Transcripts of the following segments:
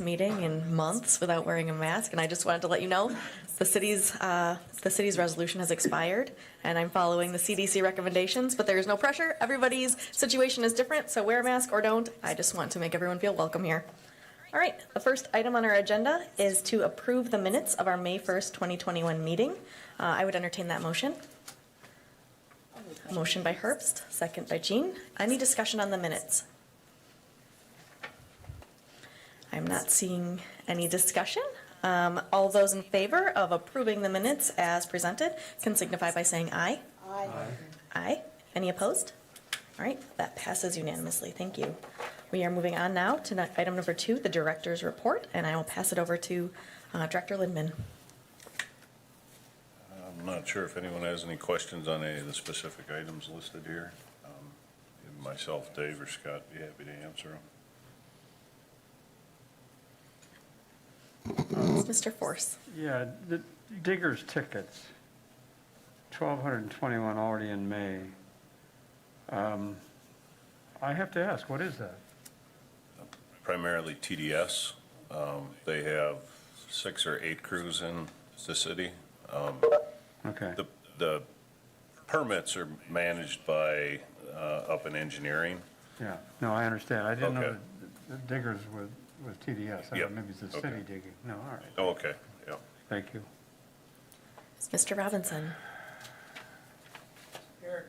meeting in months without wearing a mask, and I just wanted to let you know the city's resolution has expired, and I'm following the CDC recommendations, but there is no pressure. Everybody's situation is different, so wear a mask or don't. I just want to make everyone feel welcome here. All right, the first item on our agenda is to approve the minutes of our May 1st, 2021 meeting. I would entertain that motion. Motion by Herbst, second by Jean. Any discussion on the minutes? I'm not seeing any discussion. All those in favor of approving the minutes as presented can signify by saying aye. Aye. Aye. Any opposed? All right, that passes unanimously. Thank you. We are moving on now to item number 2, the director's report, and I will pass it over to Director Lindman. I'm not sure if anyone has any questions on any of the specific items listed here. Myself, Dave, or Scott, be happy to answer them. Mr. Force. Yeah, the digger's tickets, 1,221 already in May. I have to ask, what is that? Primarily TDS. They have 6 or 8 crews in the city. Okay. The permits are managed by up in engineering. Yeah, no, I understand. I didn't know Okay. that the diggers was TDS. I Yep. thought maybe it's the Okay. city digging. No, all right. Oh, okay, yeah. Thank you. Mr. Robinson. Eric.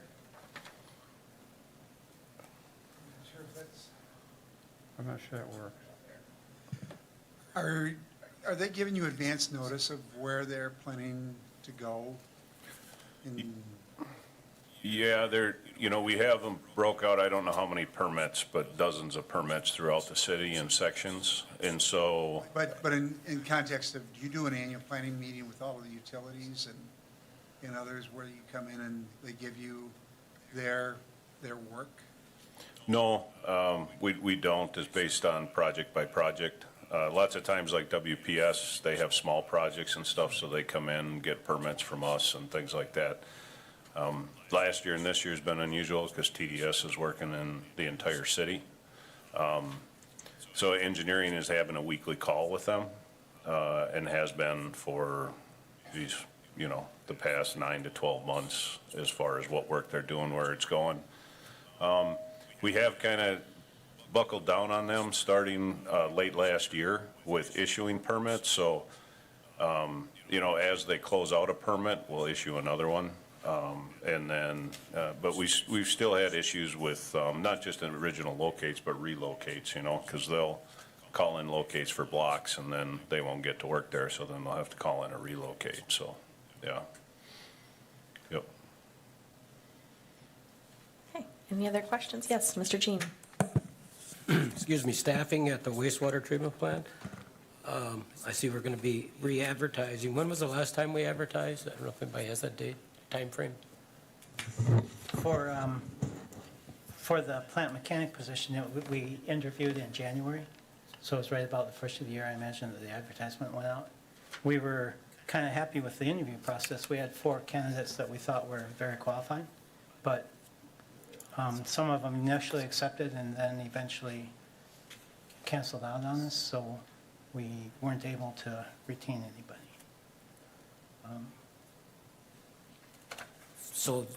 Not sure if that's. I'm not sure that works. Are they giving you advance notice of where they're planning to go? Yeah, we have them broke out, I don't know how many permits, but dozens of permits throughout the city in sections. And so, But in context of, do you do an annual planning meeting with all of the utilities and others where you come in and they give you their work? no, we don't. It's based on project by project. Lots of times like WPS, they have small projects and stuff, so they come in and get permits from us and things like that. Last year and this year's been unusual because TDS is working in the entire city. So engineering is having a weekly call with them, and has been for these, the past 9 to 12 months as far as what work they're doing, where it's going. We have kind of buckled down on them starting late last year with issuing permits. So, as they close out a permit, we'll issue another one. And then, but we've still had issues with not just the original locates, but relocates, because they'll call in locates for blocks and then they won't get to work there. So then they'll have to call in a relocate. So, yeah. Yep. Okay, any other questions? Yes, Mr. Jean. Excuse me, staffing at the wastewater treatment plant. I see we're going to be re-advertising. When was the last time we advertised? I don't know if anybody has that date, time frame. For the plant mechanic position, we interviewed in January, so it was right about the first of the year, I imagine, that the advertisement went out. We were kind of happy with the interview process. We had 4 candidates that we thought were very qualified, but some of them initially accepted and then eventually canceled out on us, so we weren't able to retain anybody. So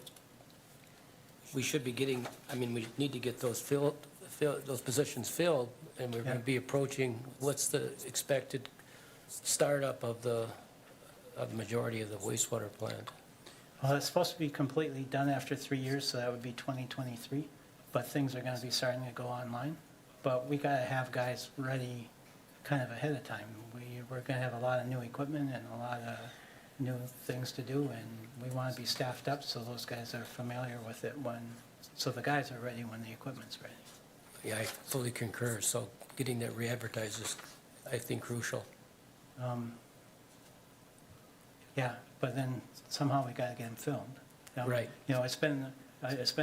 we should be getting, we need to get those those positions filled, and we're going to be approaching, what's the expected startup of the majority of the wastewater plant? Well, it's supposed to be completely done after 3 years, so that would be 2023, but things are going to be starting to go online. But we got to have guys ready kind of ahead of time. We're going to have a lot of new equipment and a lot of new things to do, and we want to be staffed up so those guys are familiar with it so the guys are ready when the equipment's ready. Yeah, I fully concur. So getting that re-advertised is, I think, crucial. Yeah, but then somehow we got to get them filmed. Right. It's been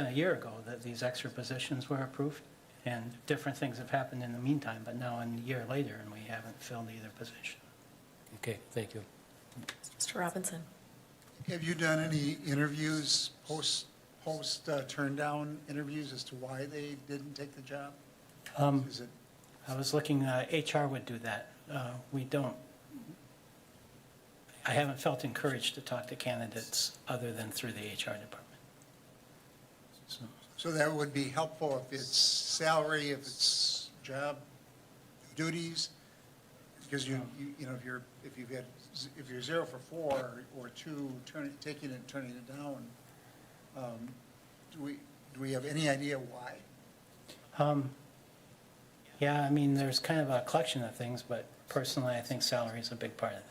a year ago that these extra positions were approved, and different things have happened in the meantime, but now a year later, and we haven't filled either position. Okay, thank you. Mr. Robinson. Have you done any interviews, post turn down interviews as to why they didn't take the job? Is it I was looking, HR would do that. We don't, I haven't felt encouraged to talk to candidates other than through the HR department. So, So that would be helpful if it's salary, if it's job duties, because you know, if you're 0 for 4 or 2, taking it and turning it down, do we have any idea why? Yeah, I mean, there's kind of a collection of things, but personally, I think salary is a big part of that.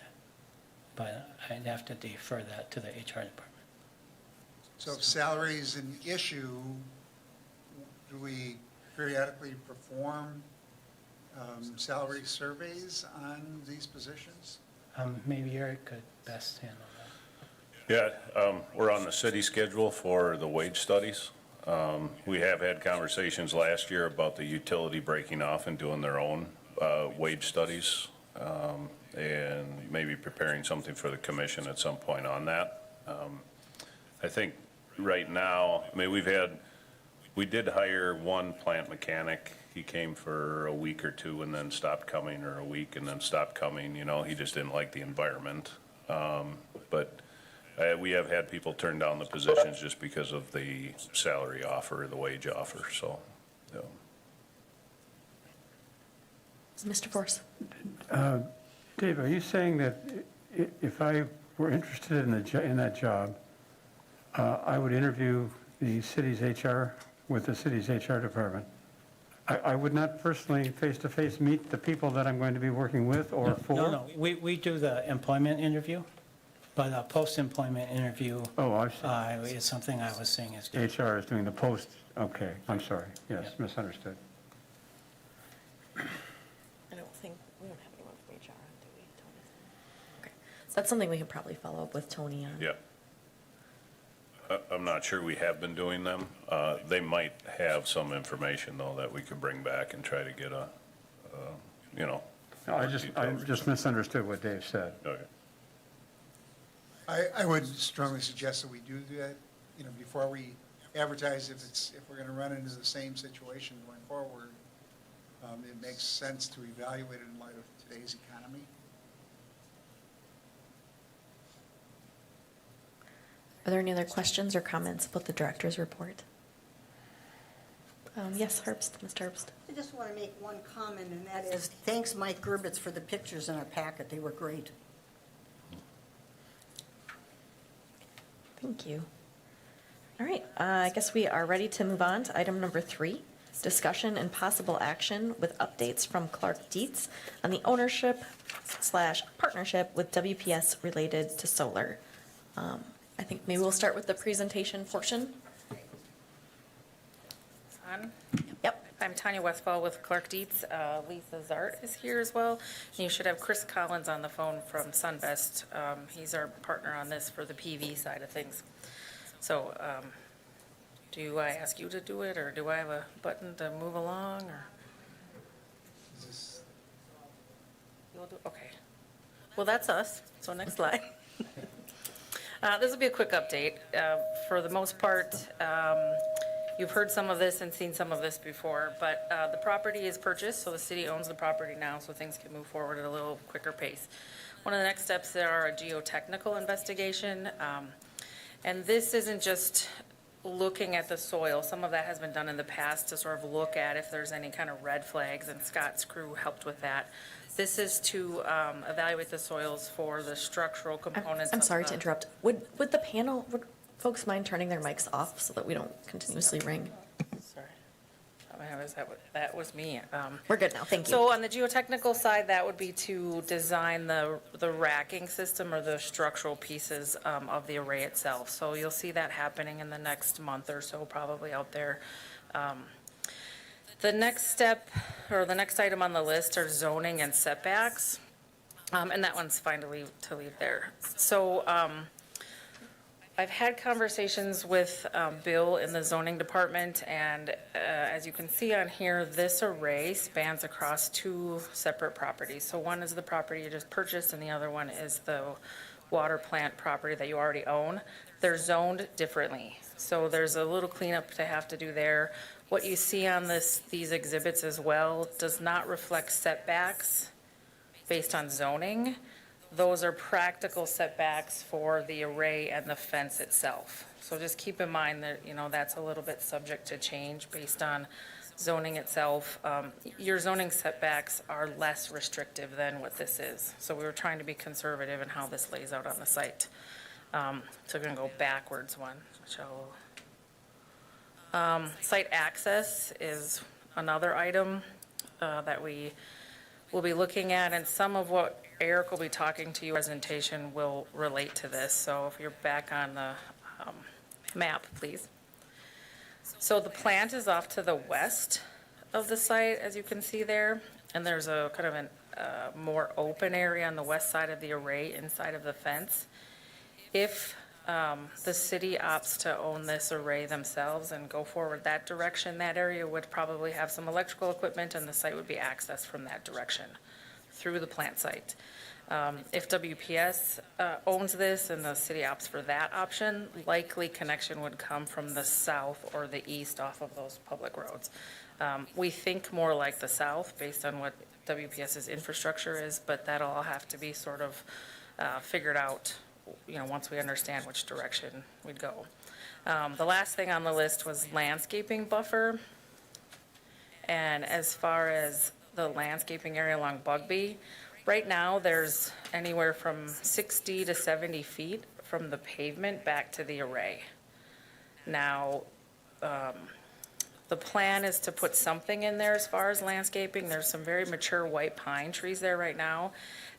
But I'd have to defer that to the HR department. So if salary is an issue, do we periodically perform salary surveys on these positions? Maybe Eric could best handle that. Yeah, we're on the city schedule for the wage studies. We have had conversations last year about the utility breaking off and doing their own wage studies, and maybe preparing something for the commission at some point on that. I think right now, I mean, we did hire one plant mechanic. He came for a week or two and then stopped coming, or a week and then stopped coming. You know, he just didn't like the environment. But we have had people turn down the positions just because of the salary offer, the wage offer, so. Yeah. Mr. Force? Dave, are you saying that if I were interested in that job, I would interview the city's HR with the city's HR department? I would not personally, face-to-face, meet the people that I'm going to be working with or for? No, we do the employment interview, but a post-employment interview Oh, I see. is something I was saying is good. HR is doing the post, okay, I'm sorry, yes, Yeah. misunderstood. I don't think, we don't have anyone from HR on, do we, Tony? Okay, so that's something we could probably follow up with Tony on. Yeah. I'm not sure we have been doing them. They might have some information, though, that we could bring back and try to get you know. No, I just misunderstood what Dave said. Okay. I would strongly suggest that we do that, you know, before we advertise, if we're gonna run into the same situation going forward. It makes sense to evaluate it in light of today's economy. Are there any other questions or comments about the director's report? Yes, Herbst, Mr. Herbst. I just want to make one comment, and that is, thanks Mike Gerbitz for the pictures in our packet. They were great. Thank you. All right, I guess we are ready to move on to item number 3, discussion and possible action with updates from Clark Dietz on the ownership/partnership with WPS related to solar. I think maybe we'll start with the presentation portion. On. Yep. I'm Tanya Westfall with Clark Dietz. Lisa Zart is here as well. And you should have Chris Collins on the phone from Sunvest. He's our partner on this for the PV side of things. So do I ask you to do it, or do I have a button to move along, or? You'll do, okay. Well, that's us. So next slide. This will be a quick update. For the most part, you've heard some of this and seen some of this before, but the property is purchased, so the city owns the property now, so things can move forward at a little quicker pace. One of the next steps there are a geotechnical investigation, and this isn't just looking at the soil. Some of that has been done in the past to sort of look at if there's any kind of red flags, and Scott's crew helped with that. This is to evaluate the soils for the structural components. I'm of sorry the- to interrupt. Would the panel, would folks mind turning their mics off so that we don't continuously ring? Sorry. That was me. We're good now, thank you. So on the geotechnical side, that would be to design the racking system or the structural pieces of the array itself. So you'll see that happening in the next month or so, probably out there. The next step, or the next item on the list, are zoning and setbacks. And that one's fine to leave there. So I've had conversations with Bill in the zoning department, and as you can see on here, this array spans across 2 separate properties. So one is the property you just purchased, and the other one is the water plant property that you already own, they're zoned differently. So there's a little cleanup to have to do there. What you see on these exhibits as well does not reflect setbacks based on zoning. Those are practical setbacks for the array and the fence itself. So just keep in mind that, that's a little bit subject to change based on zoning itself. Your zoning setbacks are less restrictive than what this is. So we were trying to be conservative in how this lays out on the site. So we're going to go backwards one, which site access is another item that we will be looking at, and some of what Eric will be talking to you presentation will relate to this. So if you're back on the map, please. So the plant is off to the west of the site, as you can see there, and there's a kind of a more open area on the west side of the array inside of the fence. If the city opts to own this array themselves and go forward that direction, that area would probably have some electrical equipment, and the site would be accessed from that direction through the plant site. If WPS owns this and the city opts for that option, likely connection would come from the south or the east off of those public roads. We think more like the south based on what WPS's infrastructure is, but that'll all have to be sort of figured out, once we understand which direction we'd go. The last thing on the list was landscaping buffer. And as far as the landscaping area along Bugby, right now there's anywhere from 60 to 70 feet from the pavement back to the array. Now, the plan is to put something in there as far as landscaping. There's some very mature white pine trees there right now,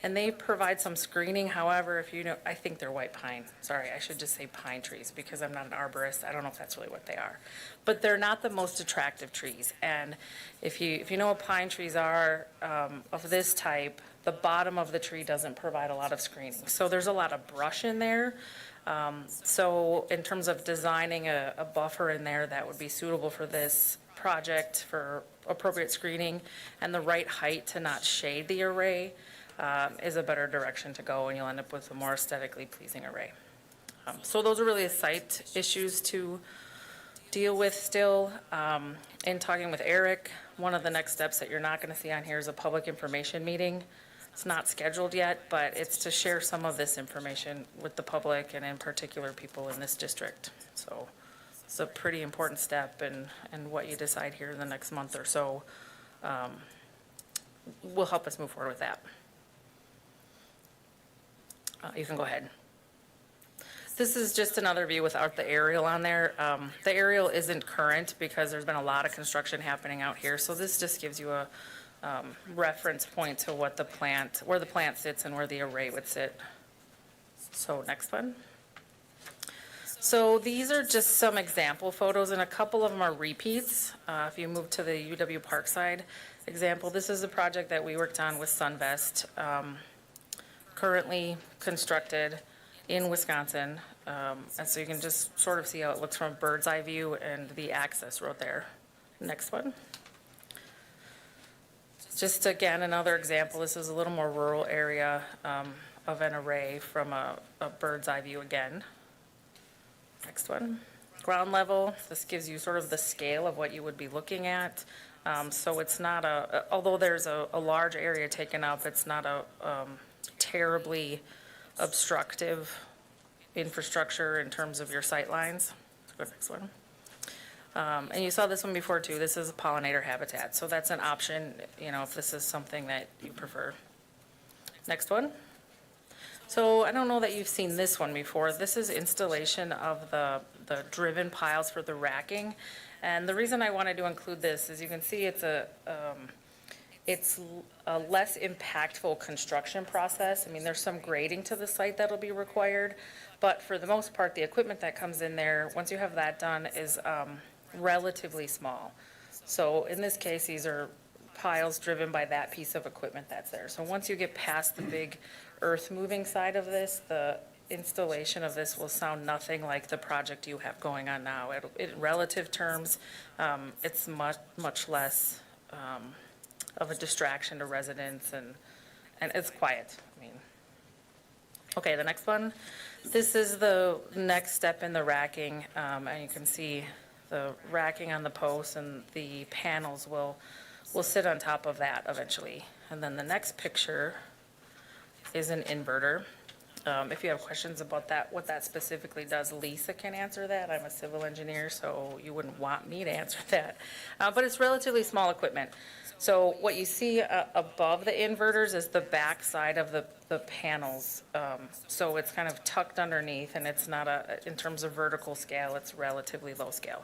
and they provide some screening. However, I think they're white pine. Sorry, I should just say pine trees because I'm not an arborist. I don't know if that's really what they are. But they're not the most attractive trees. And if you know what pine trees are of this type, the bottom of the tree doesn't provide a lot of screening. So there's a lot of brush in there. So in terms of designing a buffer in there that would be suitable for this project for appropriate screening and the right height to not shade the array is a better direction to go, and you'll end up with a more aesthetically pleasing array. So those are really the site issues to deal with still. In talking with Eric, one of the next steps that you're not going to see on here is a public information meeting. It's not scheduled yet, but it's to share some of this information with the public and in particular people in this district. So it's a pretty important step, and what you decide here in the next month or so will help us move forward with that. You can go ahead. This is just another view without the aerial on there. The aerial isn't current because there's been a lot of construction happening out here, so this just gives you a reference point to what where the plant sits and where the array would sit. So next one. So these are just some example photos, and a couple of them are repeats. If you move to the UW Parkside example, this is a project that we worked on with Sunvest, currently constructed in Wisconsin. And so you can just sort of see how it looks from a bird's eye view and the access road there. Next one. Just again, another example. This is a little more rural area of an array from a bird's eye view again. Next one. Ground level. This gives you sort of the scale of what you would be looking at. So it's not although there's a large area taken up, it's not a terribly obstructive infrastructure in terms of your sight lines. Let's go to the next one. And you saw this one before too. This is a pollinator habitat. So that's an option, if this is something that you prefer. Next one. So I don't know that you've seen this one before. This is installation of the driven piles for the racking. And the reason I wanted to include this is you can see it's a less impactful construction process. I mean, there's some grading to the site that'll be required, but for the most part, the equipment that comes in there, once you have that done, is relatively small. So in this case, these are piles driven by that piece of equipment that's there. So once you get past the big earth moving side of this, the installation of this will sound nothing like the project you have going on now. In relative terms, it's much less of a distraction to residents, and it's quiet. I mean, Okay, the next one. This is the next step in the racking, and you can see the racking on the posts, and the panels will sit on top of that eventually. And then the next picture is an inverter. If you have questions about that, what that specifically does, Lisa can answer that. I'm a civil engineer, so you wouldn't want me to answer that. But it's relatively small equipment. So what you see above the inverters is the back side of the panels. So it's kind of tucked underneath, and it's not in terms of vertical scale, it's relatively low scale.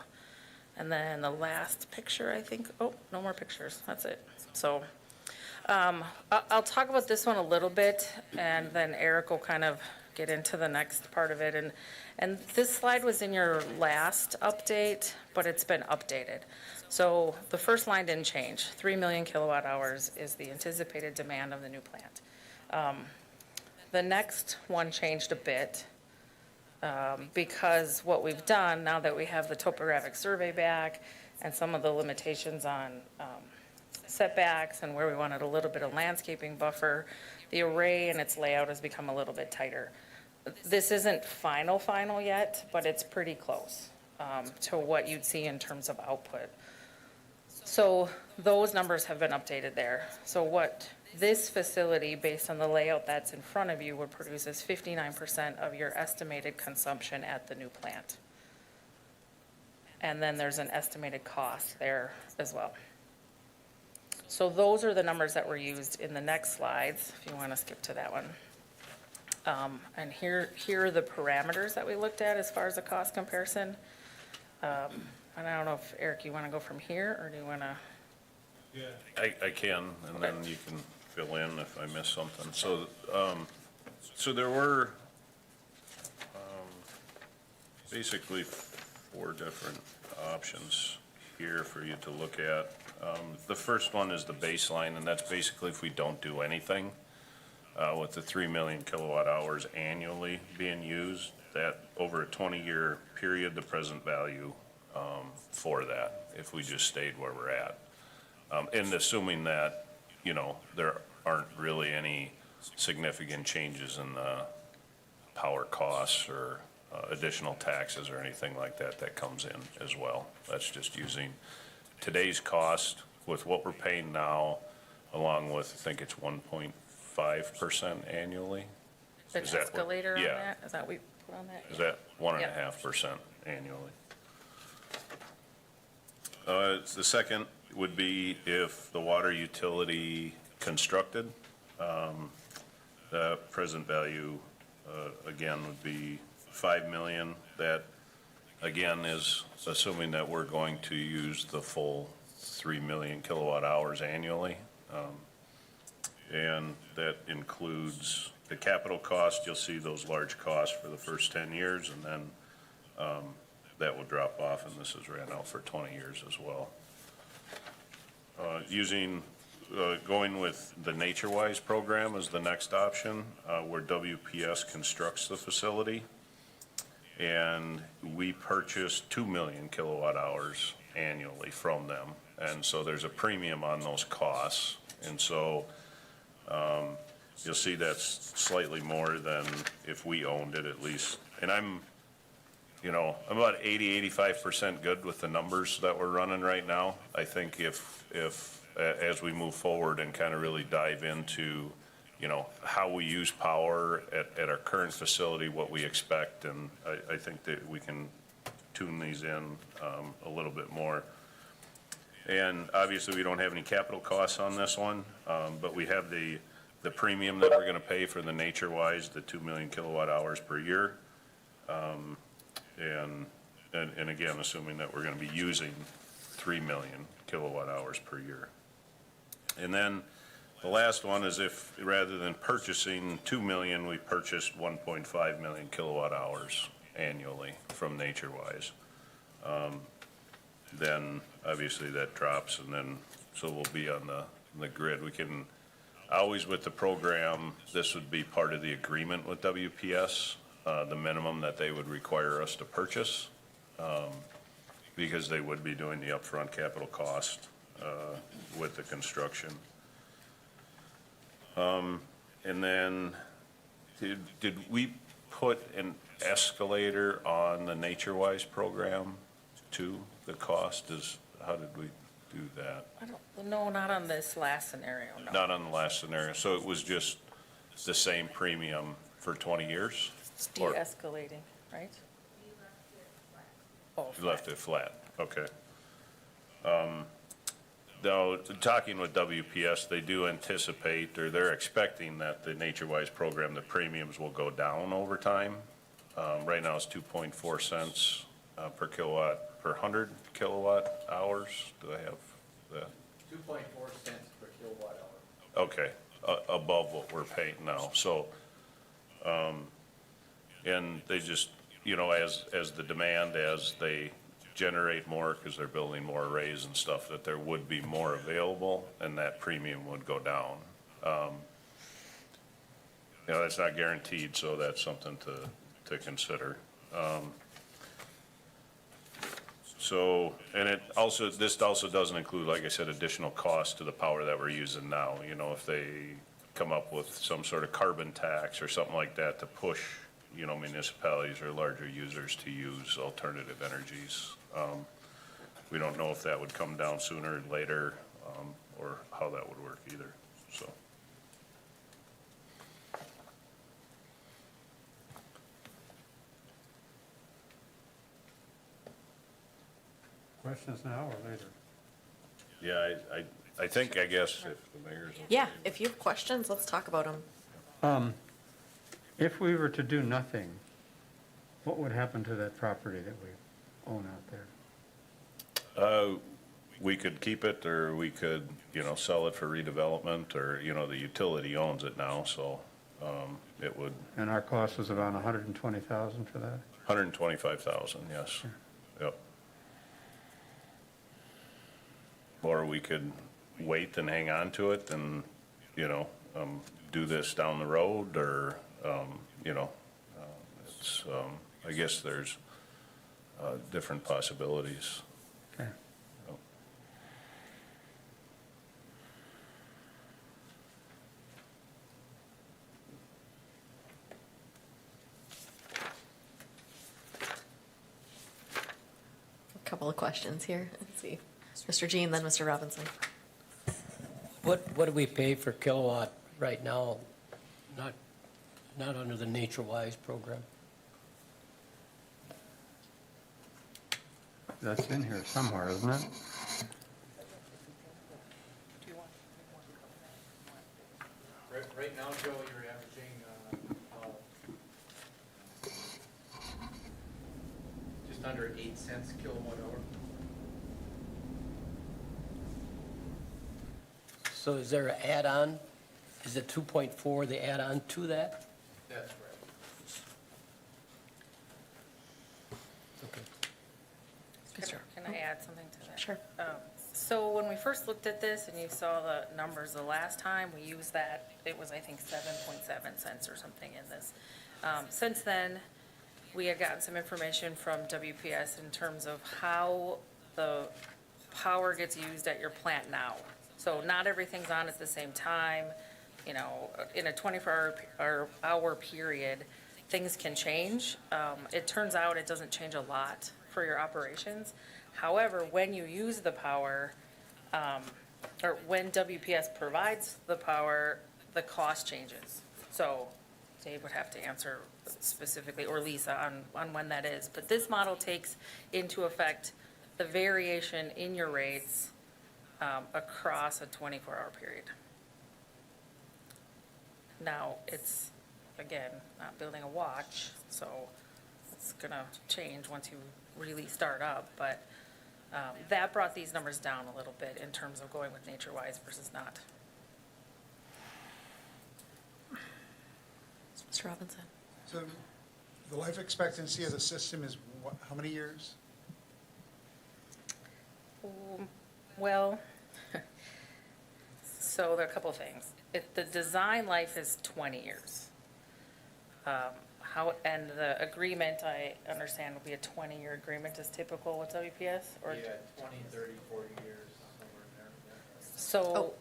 And then the last picture, I think, oh, no more pictures, that's it. So I'll talk about this one a little bit, and then Eric will kind of get into the next part of it. And this slide was in your last update, but it's been updated. So the first line didn't change. 3 million kilowatt hours is the anticipated demand of the new plant. The next one changed a bit because what we've done, now that we have the topographic survey back and some of the limitations on setbacks and where we wanted a little bit of landscaping buffer, the array and its layout has become a little bit tighter. This isn't final yet, but it's pretty close to what you'd see in terms of output. So those numbers have been updated there. So what this facility, based on the layout that's in front of you, would produce is 59% of your estimated consumption at the new plant. And then there's an estimated cost there as well. So those are the numbers that were used in the next slides, if you want to skip to that one. And here are the parameters that we looked at as far as the cost comparison. And I don't know if, Eric, you want to go from here, or do you want to? Yeah. I can, and then you can fill in if I miss something. So, so there were basically 4 different options here for you to look at. The first one is the baseline, and that's basically if we don't do anything with the 3 million kilowatt hours annually being used, that over a 20-year period, the present value for that, if we just stayed where we're at. And assuming that, you know, there aren't really any significant changes in the power costs or additional taxes or anything like that that comes in as well. That's just using today's cost with what we're paying now, along with, I think it's 1.5% annually. The Is that what- escalator on yeah. that? Is that what we put on that? Is that 1.5% annually? The second would be if the water utility constructed, the present value, again, would be 5 million. That, again, is assuming that we're going to use the full 3 million kilowatt hours annually. And that includes the capital cost. You'll see those large costs for the first 10 years, and then that will drop off, and this is ran out for 20 years as well. Going with the NatureWise program is the next option, where WPS constructs the facility. And we purchase 2 million kilowatt hours annually from them. And so there's a premium on those costs. And so you'll see that's slightly more than if we owned it, at least. And I'm about 80–85% good with the numbers that we're running right now. I think if as we move forward and kind of really dive into, how we use power at our current facility, what we expect, and I think that we can tune these in a little bit more. And obviously, we don't have any capital costs on this one, but we have the premium that we're going to pay for the NatureWise, the 2 million kilowatt hours per year. And again, assuming that we're going to be using 3 million kilowatt hours per year. And then the last one is if, rather than purchasing 2 million, we purchased 1.5 million kilowatt hours annually from NatureWise. Then obviously that drops, and then, so we'll be on the grid. We can, always with the program, this would be part of the agreement with WPS, the minimum that they would require us to purchase, because they would be doing the upfront capital cost with the construction. And then Did we put an escalator on the NatureWise program too? The cost is, how did we do that? I don't, no, not on this last scenario, no. Not on the last scenario, so it was just the same premium for 20 years? It's Or de-escalating, right? Oh, you left it flat, okay. Now, talking with WPS, they do anticipate, or they're expecting that the NatureWise program, the premiums will go down over time. Right now it's 2.4 cents per kilowatt, per 100 kilowatt hours. Do I have that? 2.4 cents per kilowatt hour. Okay, above what we're paying now, so, and they just, you know, as the demand, as they generate more, because they're building more arrays and stuff, that there would be more available, and that premium would go down. You know, that's not guaranteed, so that's something to consider. So, and it also, this also doesn't include, like I said, additional cost to the power that we're using now. You know, if they come up with some sort of carbon tax or something like that to push, you know, municipalities or larger users to use alternative energies. We don't know if that would come down sooner or later, or how that would work either, so. Questions now or later? Yeah, I think, I guess, if the mayor's. okay. Yeah, if you have questions, let's talk about them. If we were to do nothing, what would happen to that property that we own out there? We could keep it, or we could, you know, sell it for redevelopment, or, you know, the utility owns it now, so, it would, And our cost was around 120,000 for that? 125,000, yes, yep. Or we could wait and hang on to it and, you know, do this down the road, or, you know, it's, I guess there's, different possibilities. Okay. Yep. A couple of questions here. Let's see. Mr. Jean, then Mr. Robinson. What do we pay for kilowatt right now, not under the NatureWise program? That's in here somewhere, isn't it? Right now, Joe, you're averaging just under 8 cents kilowatt hour. So is there an add-on? Is it 2.4, the add-on to that? That's correct. Okay. Can I add something to that? Sure. So when we first looked at this and you saw the numbers the last time, we used that, it was, I think, 7.7 cents or something in this. Since then, we had gotten some information from WPS in terms of how the power gets used at your plant now. So not everything's on at the same time, you know, in a 24-hour period, things can change. It turns out it doesn't change a lot for your operations. However, when you use the power, or when WPS provides the power, the cost changes. So Dave would have to answer specifically, or Lisa, on when that is. But this model takes into effect the variation in your rates across a 24-hour period. Now, it's, again, not building a watch, so it's gonna change once you really start up, but that brought these numbers down a little bit in terms of going with NatureWise versus not. Mr. Robinson. So the life expectancy of the system is what, how many years? Well, so there are a couple of things. The design life is 20 years. And the agreement, I understand, will be a 20-year agreement is typical with WPS, or? Yeah, 20, 30, 40 years, somewhere in there. Yeah. So,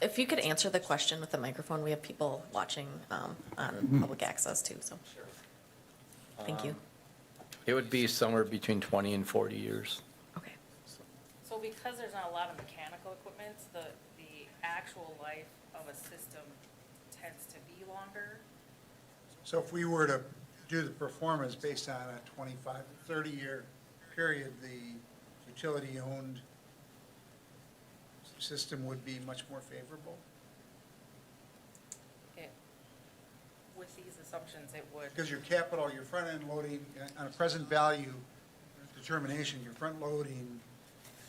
If you could answer the question with the microphone, we have people watching on public access too, so. Thank you. It would be somewhere between 20 and 40 years. Okay. So because there's not a lot of mechanical equipment, the actual life of a system tends to be longer. So if we were to do the performance based on a 25 to 30-year period, the utility-owned system would be much more favorable? With these assumptions, it would. Because your capital, your front-end loading, on a present value determination, you're front-loading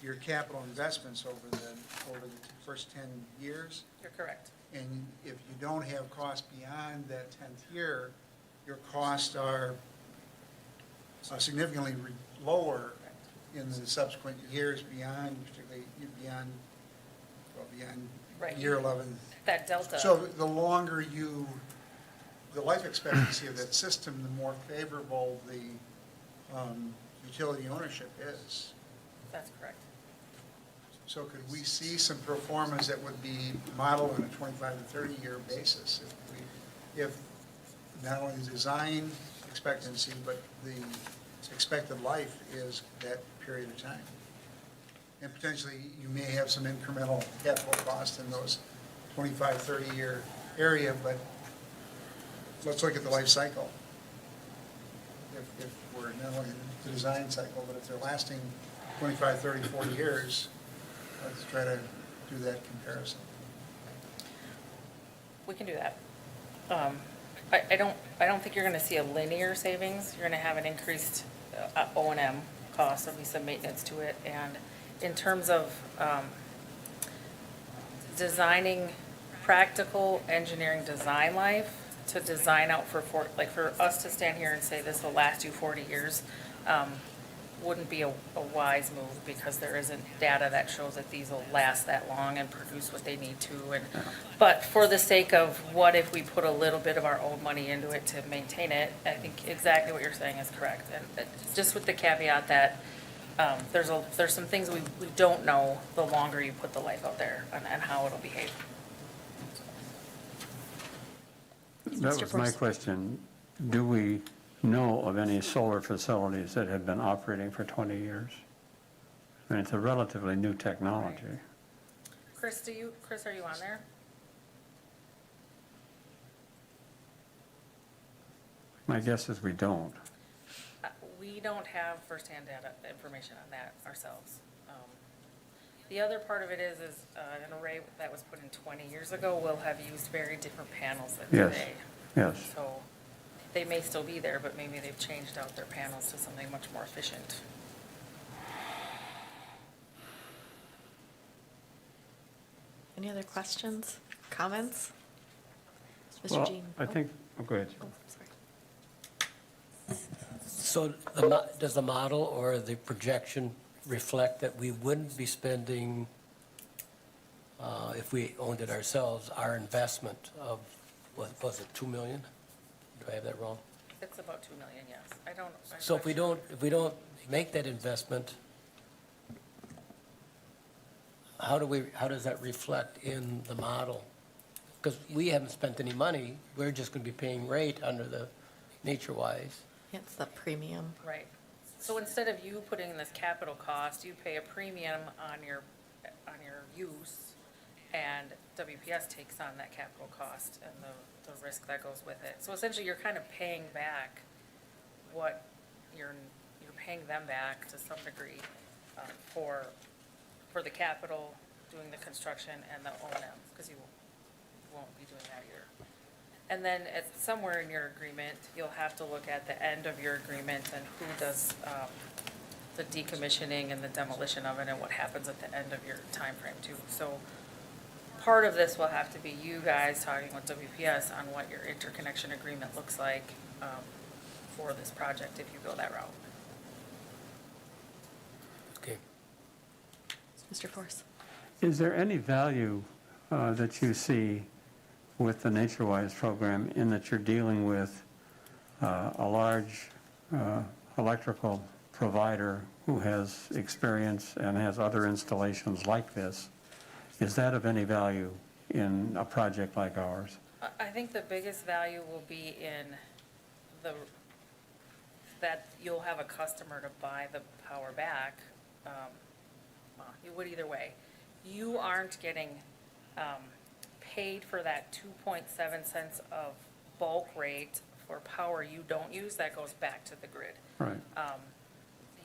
your capital investments over the first 10 years. You're correct. And if you don't have costs beyond that 10th year, your costs are significantly lower in the subsequent years beyond, particularly beyond Right. year 11. That delta. So the longer the life expectancy of that system, the more favorable the utility ownership is. That's correct. So could we see some performance that would be modeled on a 25 to 30-year basis? If not only the design expectancy, but the expected life is that period of time? And potentially, you may have some incremental capital cost in those 25, 30-year area, but let's look at the life cycle. If we're not only in the design cycle, but if they're lasting 25, 30, 40 years, let's try to do that comparison. We can do that. I don't think you're gonna see a linear savings. You're gonna have an increased O&M cost, there'll be some maintenance to it. And in terms of designing practical engineering design life, to design out for us to stand here and say this will last you 40 years, wouldn't be a wise move, because there isn't data that shows that these will last that long and produce what they need to. But for the sake of what if we put a little bit of our own money into it to maintain it, I think exactly what you're saying is correct. And just with the caveat that there's some things we don't know the longer you put the life out there and how it'll behave. That was my question. Do we know of any solar facilities that have been operating for 20 years? I mean, it's a relatively new technology. Chris, are you on there? My guess is we don't. We don't have firsthand data, information on that ourselves. The other part of it is an array that was put in 20 years ago will have used very different panels than Yes. today. Yes. So they may still be there, but maybe they've changed out their panels to something much more efficient. Any other questions, comments? Mr. Well, Jean? I think, oh, go ahead. Oh, sorry. So does the model or the projection reflect that we wouldn't be spending, if we owned it ourselves, our investment of, what was it, 2 million? Do I have that wrong? It's about 2 million, yes. So if we don't make that investment, how does that reflect in the model? Because we haven't spent any money, we're just going to be paying rate under the nature-wise. Yeah, it's the premium. Right. So instead of you putting in this capital cost, you pay a premium on your use, and WPS takes on that capital cost and the risk that goes with it. So essentially, you're kind of paying back what you're paying them back to some degree for the capital, doing the construction, and the O&M, because you won't be doing that here. And then somewhere in your agreement, you'll have to look at the end of your agreement and who does the decommissioning and the demolition of it, and what happens at the end of your time frame too. So part of this will have to be you guys talking with WPS on what your interconnection agreement looks like for this project if you go that route. Okay. Mr. Force? Is there any value that you see with the NatureWise program in that you're dealing with a large electrical provider who has experience and has other installations like this? Is that of any value in a project like ours? I think the biggest value will be in that you'll have a customer to buy the power back. Well, you would either way. You aren't getting paid for that 2.7 cents of bulk rate for power you don't use, that goes back to the grid. Right.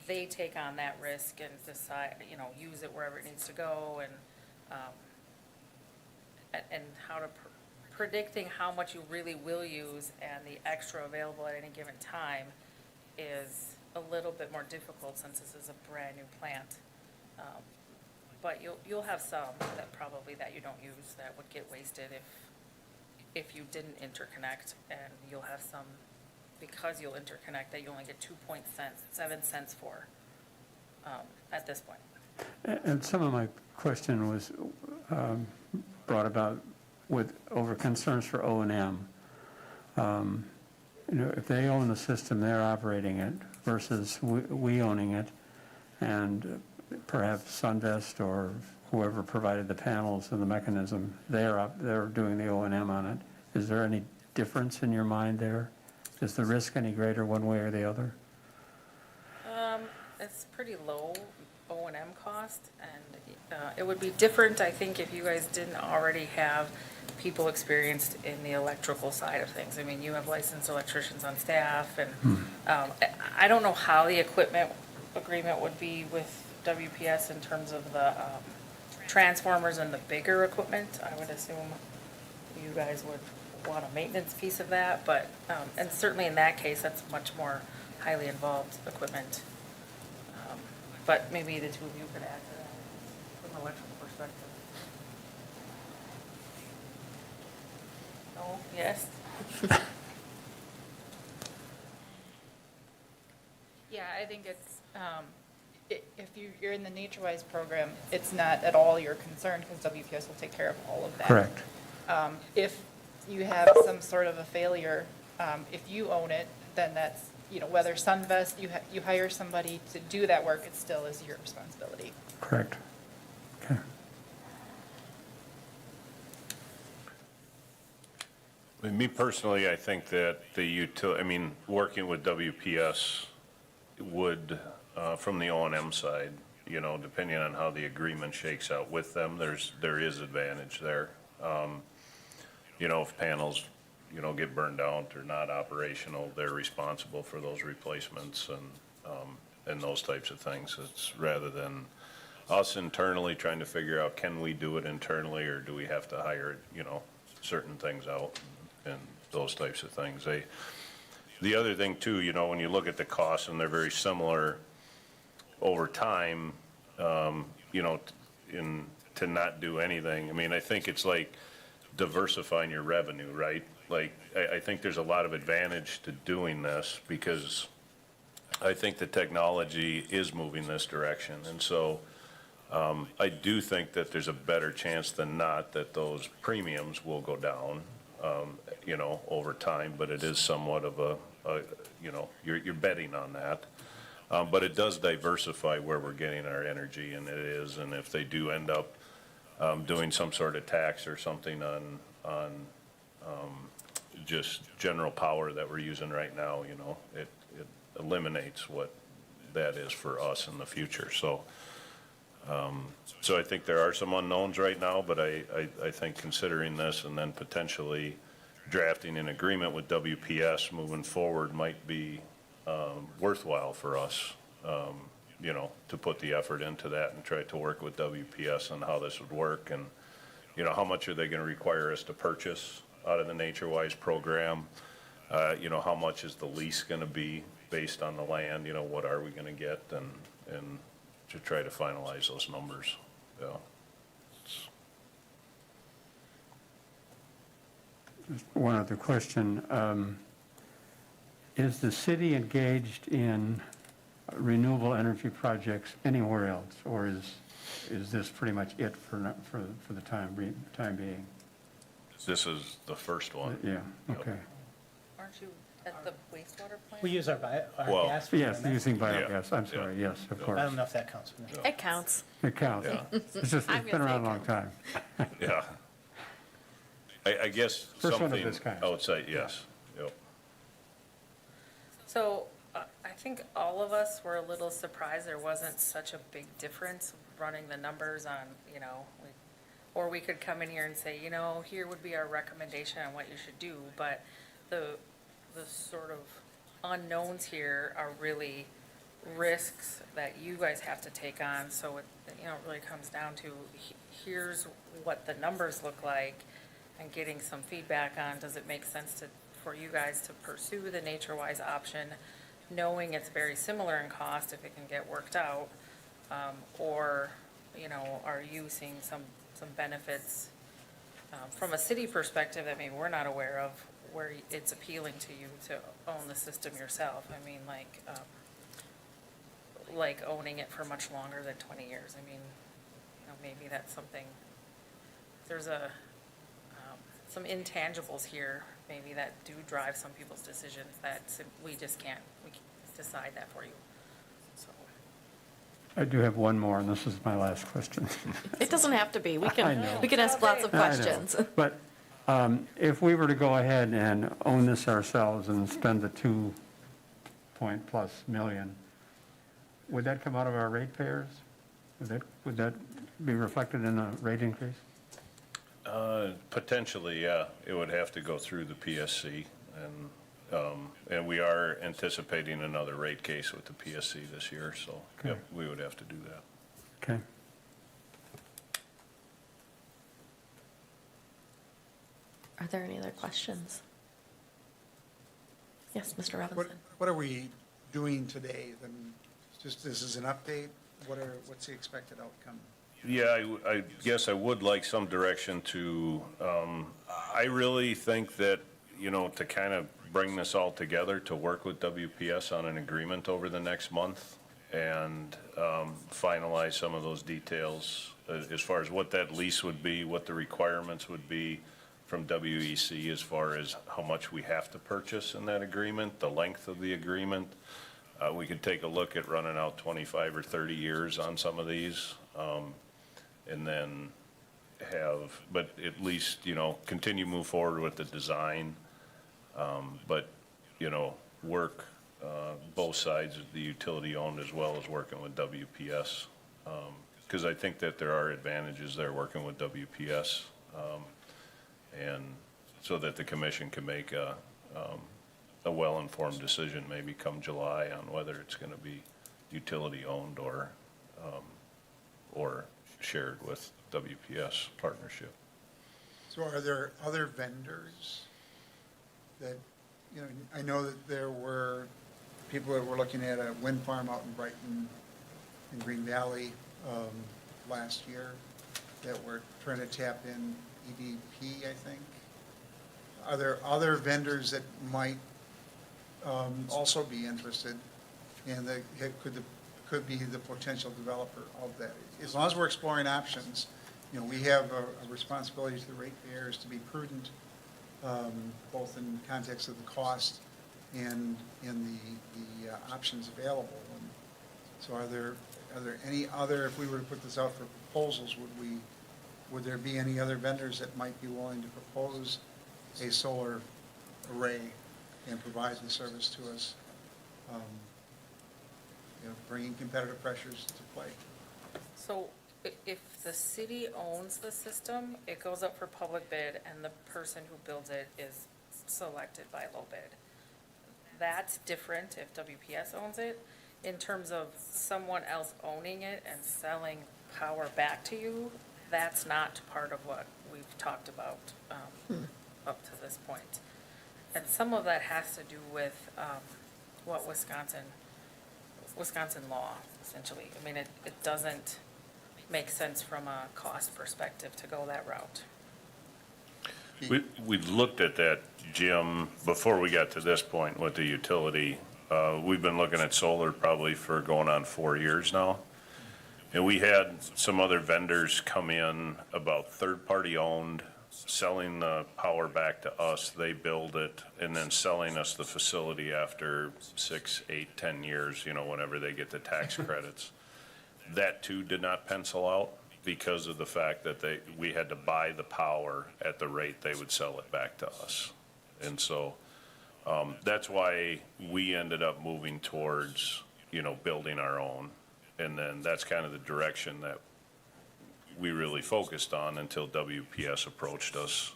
They take on that risk and decide, use it wherever it needs to go, and how to, predicting how much you really will use and the extra available at any given time is a little bit more difficult since this is a brand-new plant. But you'll have some that you don't use that would get wasted if you didn't interconnect, and you'll have some, because you'll interconnect, that you only get 2.7 cents for at this point. And some of my question was brought about over concerns for O&M. If they own the system, they're operating it versus we owning it, and perhaps Sunvest or whoever provided the panels and the mechanism, they're doing the O&M on it. Is there any difference in your mind there? Is the risk any greater one way or the other? It's pretty low O&M cost, and it would be different, I think, if you guys didn't already have people experienced in the electrical side of things. I mean, you have licensed electricians on staff, and I don't know how the equipment agreement would be with WPS in terms of the transformers and the bigger equipment. I would assume you guys would want a maintenance piece of that, but, and certainly in that case, that's much more highly involved equipment. But maybe the two of you could add to that from an electrical perspective. No? Yes? Yeah, I think it's, if you're in the NatureWise program, it's not at all your concern because WPS will take care of all of that. Correct. If you have some sort of a failure, if you own it, then that's, whether Sunvest, you hire somebody to do that work, it still is your responsibility. Correct. Okay. Me personally, I think that working with WPS would, from the O&M side, depending on how the agreement shakes out with them, there is advantage there. If panels, get burned out or not operational, they're responsible for those replacements and those types of things. It's rather than us internally trying to figure out, can we do it internally or do we have to hire, certain things out and those types of things. The other thing too, when you look at the costs and they're very similar over time, to not do anything. I think it's like diversifying your revenue, right? Like, I think there's a lot of advantage to doing this because I think the technology is moving this direction. And so I do think that there's a better chance than not that those premiums will go down, over time, but it is somewhat of you're betting on that. But it does diversify where we're getting our energy, and it is, and if they do end up doing some sort of tax or something on just general power that we're using right now, it eliminates what that is for us in the future. So I think there are some unknowns right now, but I think considering this and then potentially drafting an agreement with WPS moving forward might be worthwhile for us, to put the effort into that and try to work with WPS on how this would work and, how much are they going to require us to purchase out of the NatureWise program? How much is the lease going to be based on the land? What are we going to get and to try to finalize those numbers. Yeah. Just one other question. Is the city engaged in renewable energy projects anywhere else, or is this pretty much it for the time being? This is the first one. Yeah, okay. Aren't you at the wastewater plant? We use our Well, gas. for Yes, that. using biogas, I'm sorry, yes, of I course. don't know if that counts. It counts. It counts. Yeah. It's just, I'm it's been gonna say around a it long time. Yeah. I guess First one of something its kind. outside, yes. Yep. So I think all of us were a little surprised there wasn't such a big difference running the numbers on, or we could come in here and say, here would be our recommendation on what you should do, but the sort of unknowns here are really risks that you guys have to take on, so it really comes down to, here's what the numbers look like, and getting some feedback on, does it make sense for you guys to pursue the nature-wise option, knowing it's very similar in cost if it can get worked out, or, are you seeing some benefits from a city perspective that maybe we're not aware of, where it's appealing to you to own the system yourself? I mean, like owning it for much longer than 20 years. I mean, maybe that's something, there's some intangibles here, maybe that do drive some people's decisions that we can't decide that for you. So. I do have one more, and this is my last question. It doesn't have to be. We I can, know. we can ask lots of I know. questions. But if we were to go ahead and own this ourselves and spend the 2+ million, would that come out of our ratepayers? Would that be reflected in a rate increase? Potentially, yeah. It would have to go through the PSC, and we are anticipating another rate case with the PSC this year, so Okay. yep, we would have to do that. Okay. Are there any other questions? Yes, Mr. Robinson. What are we doing today? Then, just this is an update. What's the expected outcome? Yeah, I guess I would like some direction to, I really think that, to kind of bring this all together, to work with WPS on an agreement over the next month and finalize some of those details as far as what that lease would be, what the requirements would be from WEC as far as how much we have to purchase in that agreement, the length of the agreement. We could take a look at running out 25 or 30 years on some of these. And then but at least, continue to move forward with the design. But, work both sides of the utility owned as well as working with WPS. Because I think that there are advantages there working with WPS. And so that the commission can make a well-informed decision maybe come July on whether it's going to be utility owned or shared with WPS partnership. So are there other vendors that, I know that there were people that were looking at a wind farm out in Brighton, in Green Valley, last year, that were trying to tap in EDP, I think. Are there other vendors that might also be interested and that could be the potential developer of that? As long as we're exploring options, we have a responsibility to the ratepayers to be prudent, both in context of the cost and in the options available. And so are there any other, if we were to put this out for proposals, would there be any other vendors that might be willing to propose a solar array and provide the service to us, bringing competitive pressures to play? So if the city owns the system, it goes up for public bid, and the person who builds it is selected by low bid. That's different if WPS owns it. In terms of someone else owning it and selling power back to you, that's not part of what we've talked about up to this point. And some of that has to do with what Wisconsin law, essentially. I mean, it doesn't make sense from a cost perspective to go that route. We looked at that, Jim, before we got to this point with the utility. We've been looking at solar probably for going on 4 years now. And we had some other vendors come in about third-party owned, selling the power back to us. They build it and then selling us the facility after 6, 8, 10 years, whenever they get the tax credits. That too did not pencil out because of the fact that we had to buy the power at the rate they would sell it back to us. And so, that's why we ended up moving towards, building our own. And then that's kind of the direction that we really focused on until WPS approached us,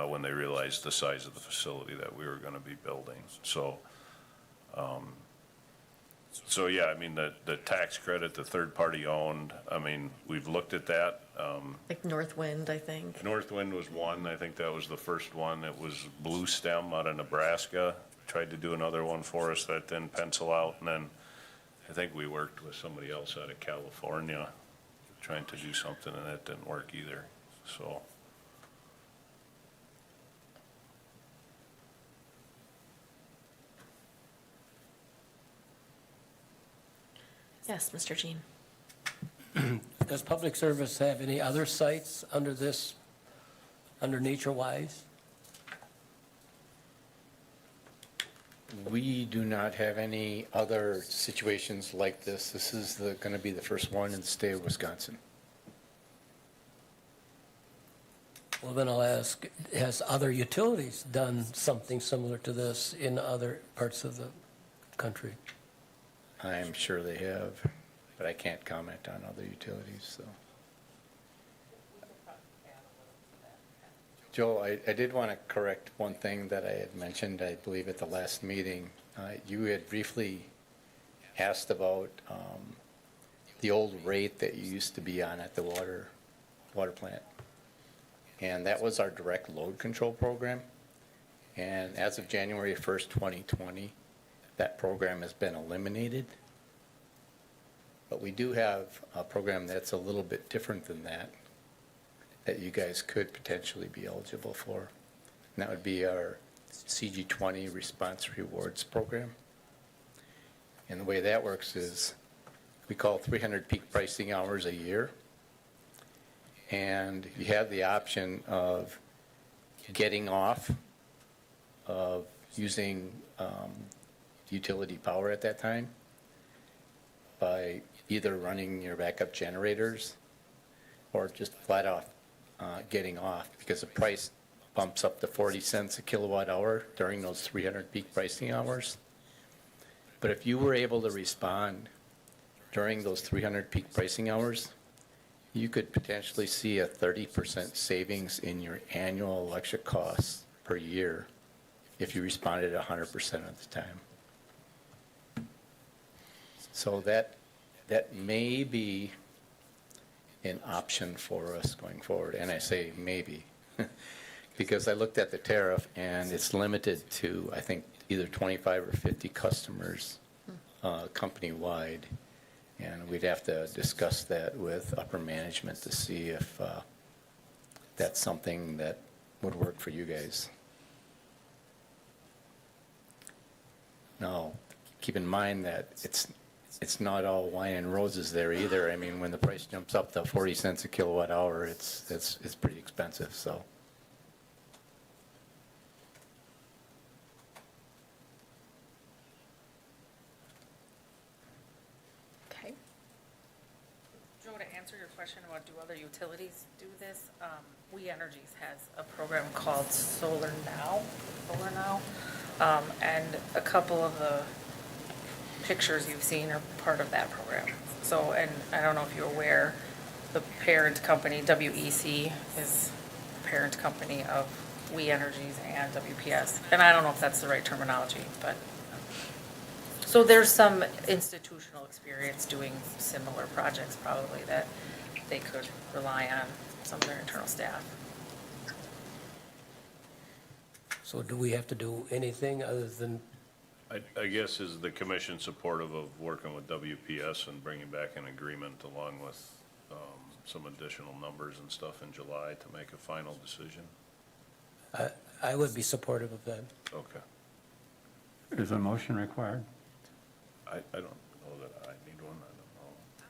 when they realized the size of the facility that we were gonna be building. So yeah, I mean, the tax credit, the third party owned, I mean, we've looked at that. Like Northwind, I think. Northwind was one, I think that was the first one. It was Blue Stem out of Nebraska, tried to do another one for us that didn't pencil out. And then I think we worked with somebody else out of California trying to do something, and that didn't work either, so. Yes, Mr. Jean. Does Public Service have any other sites under this, under Nature-Wise? We do not have any other situations like this. This is going to be the first one in the state of Wisconsin. Well, then I'll ask, has other utilities done something similar to this in other parts of the country? I'm sure they have, but I can't comment on other utilities, so. Joe, I did want to correct one thing that I had mentioned, I believe, at the last meeting. You had briefly asked about the old rate that you used to be on at the water plant. And that was our direct load control program. And as of January 1st, 2020, that program has been eliminated. But we do have a program that's a little bit different than that you guys could potentially be eligible for. And that would be our CG20 Response Rewards Program. And the way that works is we call 300 peak pricing hours a year. And you have the option of getting off of using utility power at that time by either running your backup generators or just flat off getting off, because the price bumps up to 40 cents a kilowatt hour during those 300 peak pricing hours. But if you were able to respond during those 300 peak pricing hours, you could potentially see a 30% savings in your annual electric costs per year if you responded 100% of the time. So that may be an option for us going forward. And I say maybe, because I looked at the tariff and it's limited to, I think, either 25 or 50 customers company-wide. And we'd have to discuss that with upper management to see if that's something that would work for you guys. Now, keep in mind that it's not all wine and roses there either. I mean, when the price jumps up to 40 cents a kilowatt hour, it's pretty expensive, so. Okay. Joe, to answer your question about do other utilities do this, We Energies has a program called Solar Now, and a couple of the pictures you've seen are part of that program. So, and I don't know if you're aware, the parent company, WEC, is the parent company of We Energies and WPS. And I don't know if that's the right terminology, but, so there's some institutional experience doing similar projects probably that they could rely on some of their internal staff. So do we have to do anything other than, I guess, is the commission supportive of working with WPS and bringing back an agreement along with some additional numbers and stuff in July to make a final decision? I would be supportive of that. Okay. Is a motion required? I don't know that I need one,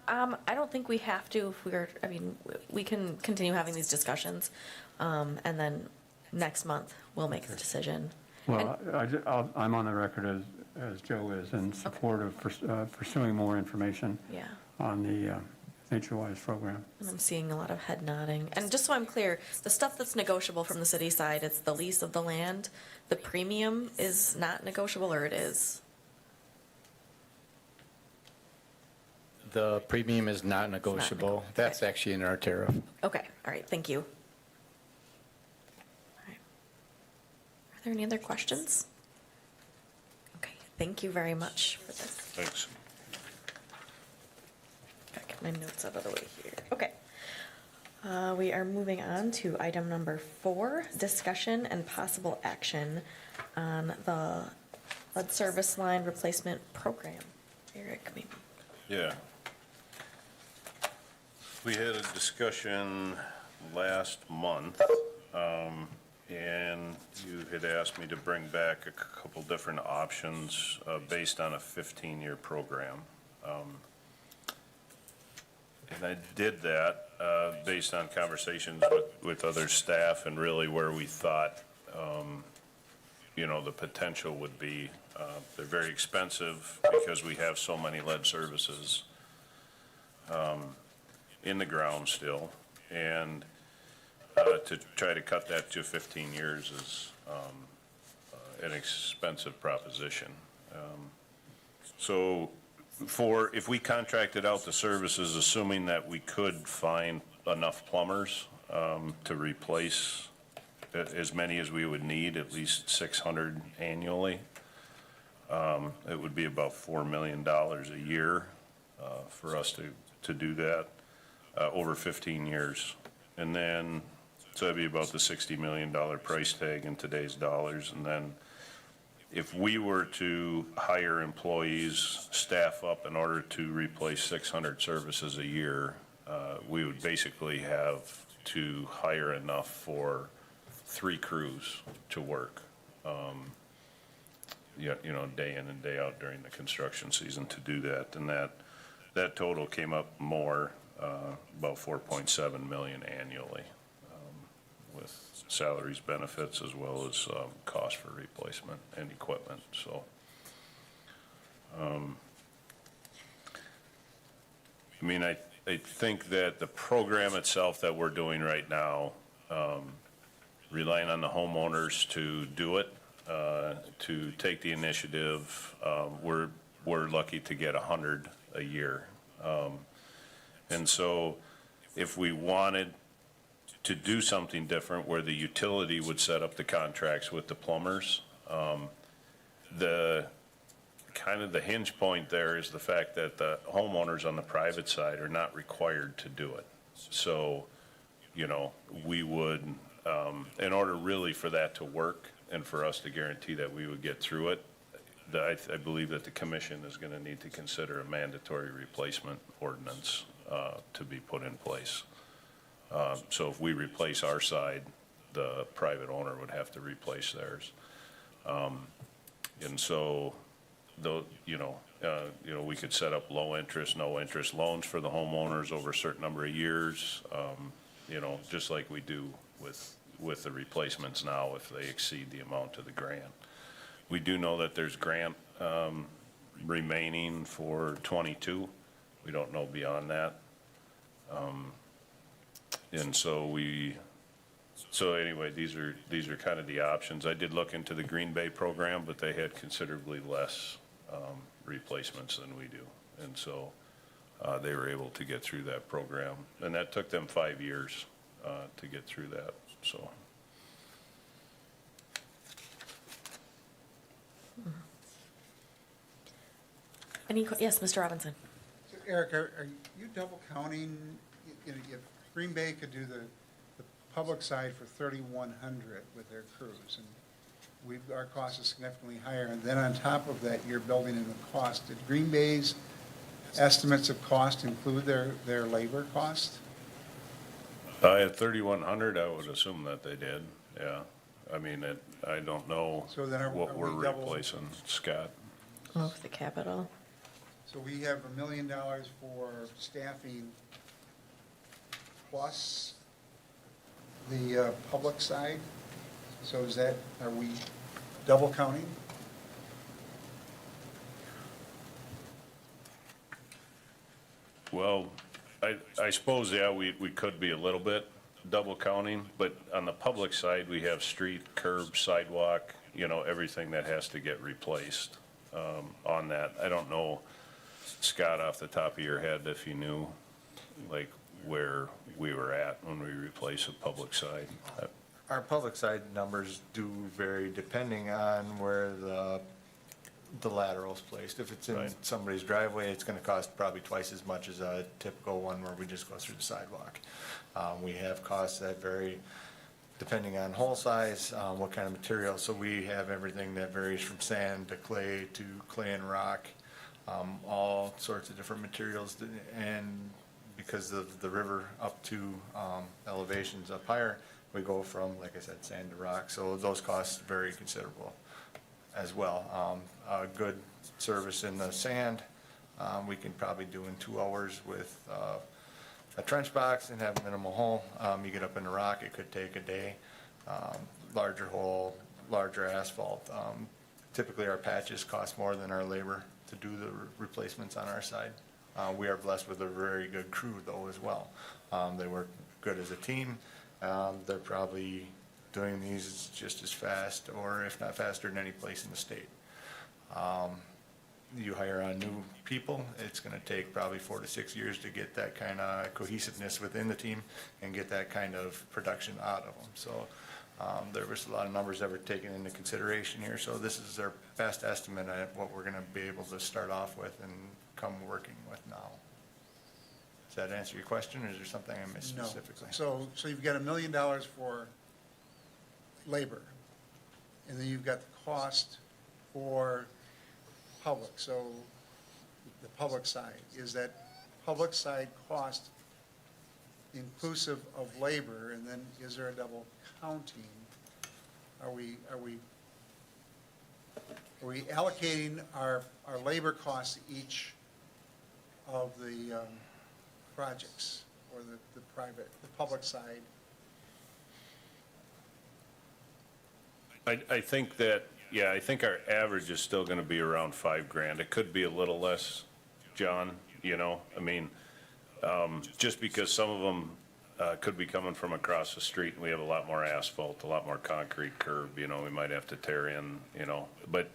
I don't know. I don't think we have to if we can continue having these discussions, and then next month we'll make the decision. Well, I'm on the record as Joe is in support of pursuing more information Yeah. on the nature-wise program. And I'm seeing a lot of head nodding. And just so I'm clear, the stuff that's negotiable from the city side, it's the lease of the land. The premium is not negotiable, or it is? The premium is not negotiable. Okay. That's actually in our tariff. Okay, all right, thank you. All right. Are there any other questions? Okay, thank you very much for this. Thanks. Gotta get my notes out of the way here. Okay. We are moving on to item number 4, discussion and possible action on the lead service line replacement program. Eric, maybe. Yeah. We had a discussion last month, and you had asked me to bring back a couple different options based on a 15-year program. And I did that based on conversations with other staff and really where we thought, the potential would be. They're very expensive because we have so many lead services in the ground still. And to try to cut that to 15 years is an expensive proposition. So if we contracted out the services, assuming that we could find enough plumbers to replace as many as we would need, at least 600 annually, it would be about $4 million a year for us to do that over 15 years. And then, so that'd be about the $60 million price tag in today's dollars. And then if we were to hire employees, staff up in order to replace 600 services a year, we would basically have to hire enough for 3 crews to work, day in and day out during the construction season to do that. And that total came up more, about 4.7 million annually, with salaries, benefits, as well as cost for replacement and equipment. So, I think that the program itself that we're doing right now, relying on the homeowners to do it, to take the initiative, we're lucky to get 100 a year. And so if we wanted to do something different where the utility would set up the contracts with the plumbers, the hinge point there is the fact that the homeowners on the private side are not required to do it. So, we would, in order really for that to work and for us to guarantee that we would get through it, I believe that the commission is going to need to consider a mandatory replacement ordinance to be put in place. So if we replace our side, the private owner would have to replace theirs. And so, we could set up low interest, no interest loans for the homeowners over a certain number of years, just like we do with the replacements now if they exceed the amount of the grant. We do know that there's grant remaining for 22. We don't know beyond that. And so anyway, these are kind of the options. I did look into the Green Bay program, but they had considerably less replacements than we do. And so they were able to get through that program. And that took them 5 years to get through that, so. Yes, Mr. Robinson? So Eric, are you double counting, if Green Bay could do the public side for 3,100 with their crews, and our cost is significantly higher, and then on top of that, you're building in the cost. Did Green Bay's estimates of cost include their labor cost? At 3,100, I would assume that they did, yeah. I don't know So then what are we're we double- replacing, Scott. Oh, the capital. So we have $1 million for staffing plus the public side? So are we double counting? Well, I suppose, yeah, we could be a little bit double counting, but on the public side, we have street, curb, sidewalk, everything that has to get replaced on that. I don't know, Scott, off the top of your head, if you knew, like, where we were at when we replaced the public side. Our public side numbers do vary depending on where the lateral's placed. If it's in Right. somebody's driveway, it's gonna cost probably twice as much as a typical one where we just go through the sidewalk. We have costs that vary depending on hole size, what kind of material. So we have everything that varies from sand to clay and rock, all sorts of different materials. And because of the river up to elevations up higher, we go from, like I said, sand to rock. So those costs vary considerable as well. A good service in the sand, we can probably do in 2 hours with a trench box and have minimal hole. You get up in the rock, it could take a day. Larger hole, larger asphalt. Typically, our patches cost more than our labor to do the replacements on our side. We are blessed with a very good crew, though, as well. They work good as a team. They're probably doing these just as fast, or if not faster, than any place in the state. You hire on new people, it's gonna take probably 4 to 6 years to get that kind of cohesiveness within the team and get that kind of production out of them. So there was a lot of numbers that were taken into consideration here, so this is our best estimate at what we're gonna be able to start off with and come working with now. Does that answer your question, or is there something I missed No. specifically? So you've got $1 million for labor, and then you've got the cost for public. So the public side, is that public side cost inclusive of labor, and then is there a double counting? Are we allocating our labor costs to each of the projects, or the public side? I think that, yeah, I think our average is still gonna be around $5,000. It could be a little less, John, I mean, just because some of them could be coming from across the street, and we have a lot more asphalt, a lot more concrete curb, we might have to tear in, but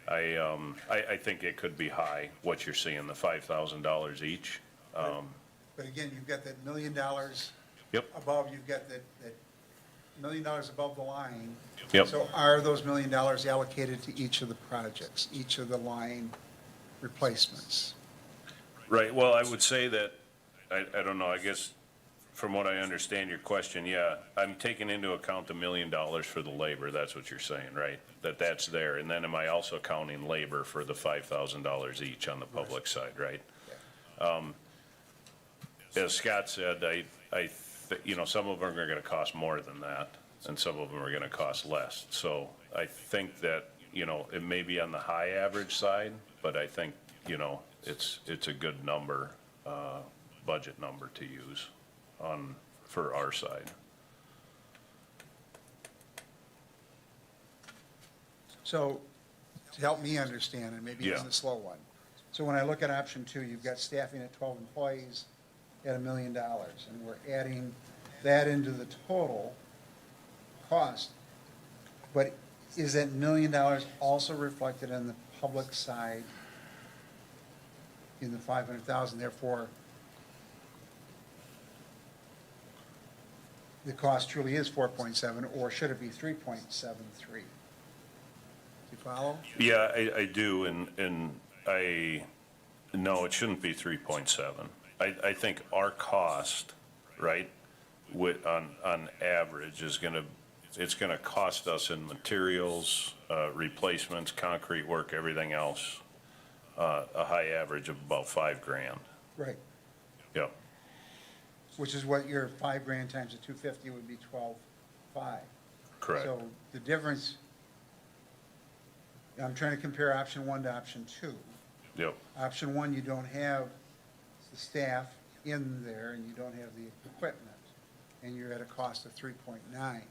I think it could be high, what you're seeing, the $5,000 each. But again, you've got that $1 million Yep. above, you've got that $1 million above the line. Yep. So are those $1 million allocated to each of the projects, each of the line replacements? Right, well, I would say that, I don't know, I guess, from what I understand your question, yeah, I'm taking into account the $1 million for the labor, that's what you're saying, right? That's there, and then am I also counting labor for the $5,000 each on the public side, right? As Scott said, some of them are gonna cost more than that, and some of them are gonna cost less. So I think that, it may be on the high average side, but I think, it's a good number, budget number to use for our side. So to help me understand, and maybe it's Yeah. a slow one. So when I look at option 2, you've got staffing at 12 employees at $1 million, and we're adding that into the total cost. But is that $1 million also reflected on the public side in the 500,000? Therefore, the cost truly is 4.7, or should it be 3.73? Do you follow? Yeah, I do, and no, it shouldn't be 3.7. I think our cost, right, on average it's gonna cost us in materials, replacements, concrete work, everything else, a high average of about $5,000. Right. Yep, Which is what your $5,000 times the 250 would be 12.5. correct. So the difference, I'm trying to compare option 1 to option 2. Yep, Option 1, you don't have the staff in there, and you don't have the equipment, and you're at a cost of 3.9.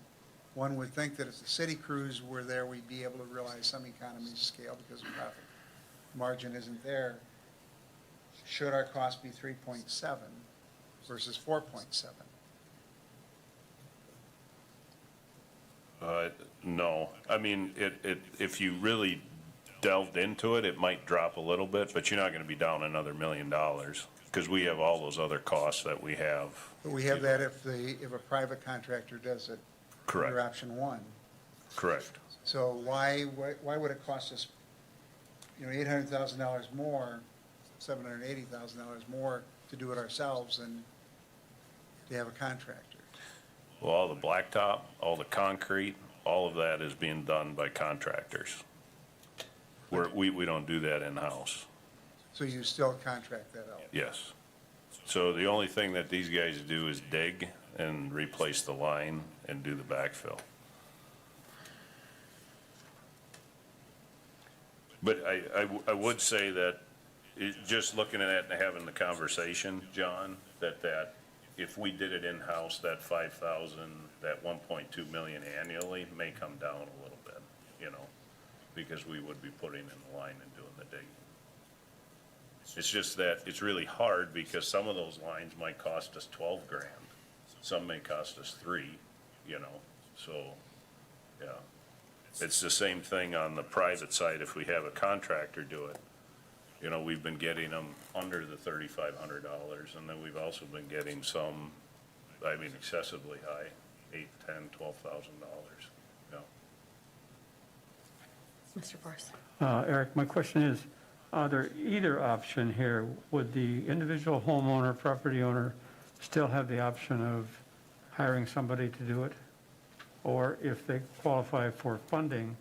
One would think that if the city crews were there, we'd be able to realize some economies of scale because the profit margin isn't there. Should our cost be 3.7? versus 4.7. No, I mean, if you really delved into it, it might drop a little bit, but you're not gonna be down another $1 million, because we have all those other costs that we have. But we have that if a private contractor does it. Correct. Under option one. Correct. So why would it cost us, $800,000 more, $780,000 more to do it ourselves than to have a contractor? Well, all the blacktop, all the concrete, all of that is being done by contractors. We don't do that in-house, So you still contract that out? yes. So the only thing that these guys do is dig and replace the line and do the backfill. But I would say that, just looking at it and having the conversation, John, that if we did it in-house, that 5,000, that 1.2 million annually may come down a little bit, because we would be putting in the line and doing the digging. It's just that it's really hard because some of those lines might cost us 12 grand. Some may cost us 3, so, yeah. It's the same thing on the private side. If we have a contractor do it, we've been getting them under the $3,500, and then we've also been getting some, excessively high, $8,000, $10,000, $12,000, Mr. Forrest. Eric, my question is, are there either option here? Would the individual homeowner, property owner, still have the option of hiring somebody to do it? Or if they qualify for funding,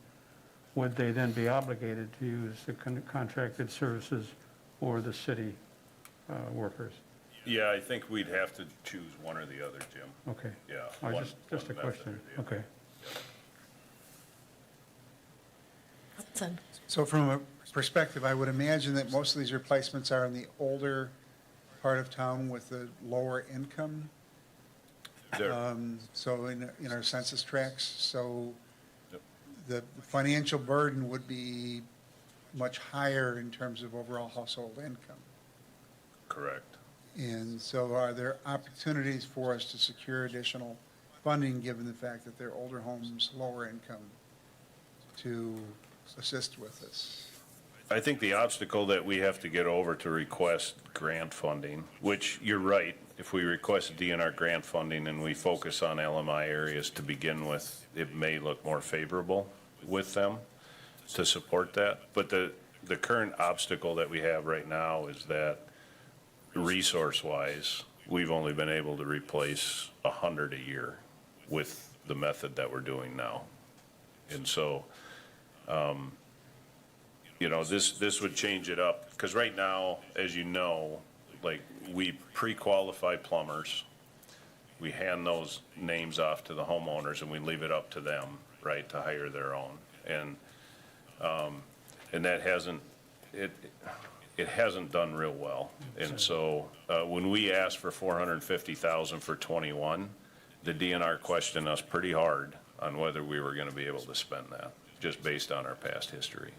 would they then be obligated to use the contracted services or the city workers? Yeah, I think we'd have to choose one or the other, Jim. Okay. Yeah. All right, one just a method question. or the other. Okay. Hudson. So from a perspective, I would imagine that most of these replacements are in the older part of town with the lower income. There- So in our census tracts, so Yep. the financial burden would be much higher in terms of overall household income. Correct. And so are there opportunities for us to secure additional funding, given the fact that they're older homes, lower income, to assist with this? I think the obstacle that we have to get over to request grant funding, which you're right, if we request DNR grant funding and we focus on LMI areas to begin with, it may look more favorable with them to support that. But the current obstacle that we have right now is that resource-wise, we've only been able to replace 100 a year with the method that we're doing now. And so, this would change it up, because right now, as you know, like, we pre-qualify plumbers, we hand those names off to the homeowners, and we leave it up to them, right, to hire their own. And that hasn't, it hasn't done real well. And so, when we asked for $450,000 for '21, the DNR questioned us pretty hard on whether we were gonna be able to spend that, just based on our past history.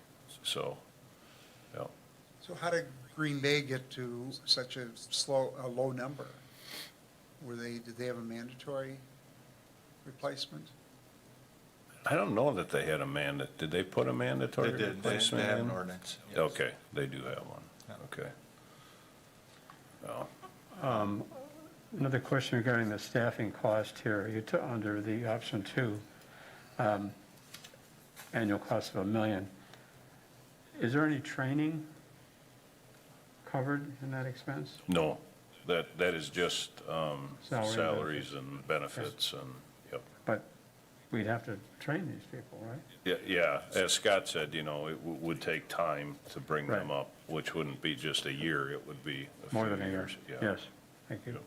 So, yeah. So how did Green Bay get to such a low number? Did they have a mandatory replacement? I don't know that they had a did they put a mandatory They did, they replacement have in? an ordinance. yes. Okay, they do have one, Yeah. okay. Well, Another question regarding the staffing cost here. You took under the option 2, annual cost of $1 million. Is there any training covered in that expense? no, that is just Salary and salaries and benefits and, yep. But we'd have to train these people, right? Yeah, as Scott said, it would take time to bring them Right. up, which wouldn't be just a year, it would be a few More than a year. years. Yeah. Yes, thank you. Yep.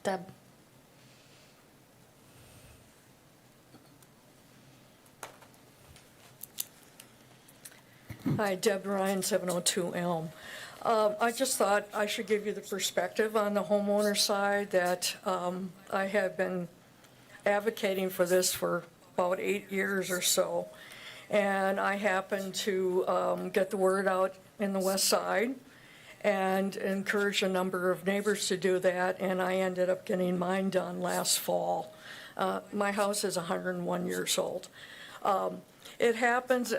Deb. Hi, Deb Ryan, 702 Elm. I just thought I should give you the perspective on the homeowner side that I have been advocating for this for about 8 years or so. And I happened to get the word out in the west side and encouraged a number of neighbors to do that, and I ended up getting mine done last fall. My house is 101 years old. It happens,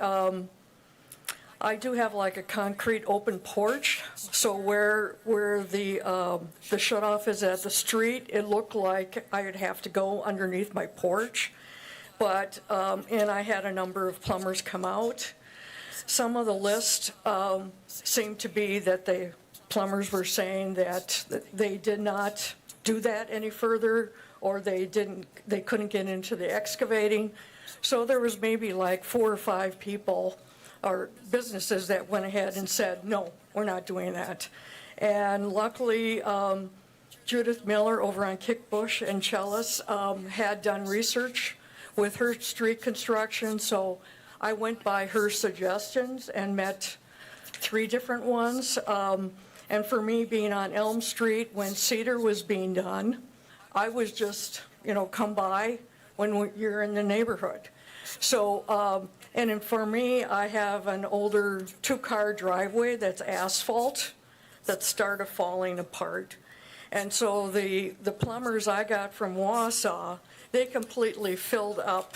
I do have like a concrete open porch, so where the shut-off is at the street, it looked like I would have to go underneath my porch. But, and I had a number of plumbers come out. Some of the list seemed to be that the plumbers were saying that they did not do that any further, or they couldn't get into the excavating. So there was maybe like 4 or 5 people or businesses that went ahead and said, no, we're not doing that. And luckily, Judith Miller over on Kickbush and Chellis had done research with her street construction, so I went by her suggestions and met 3 different ones. And for me, being on Elm Street when Cedar was being done, I was just, come by when you're in the neighborhood. So, and then for me, I have an older 2-car driveway that's asphalt that started falling apart. And so the plumbers I got from Wausau, they completely filled up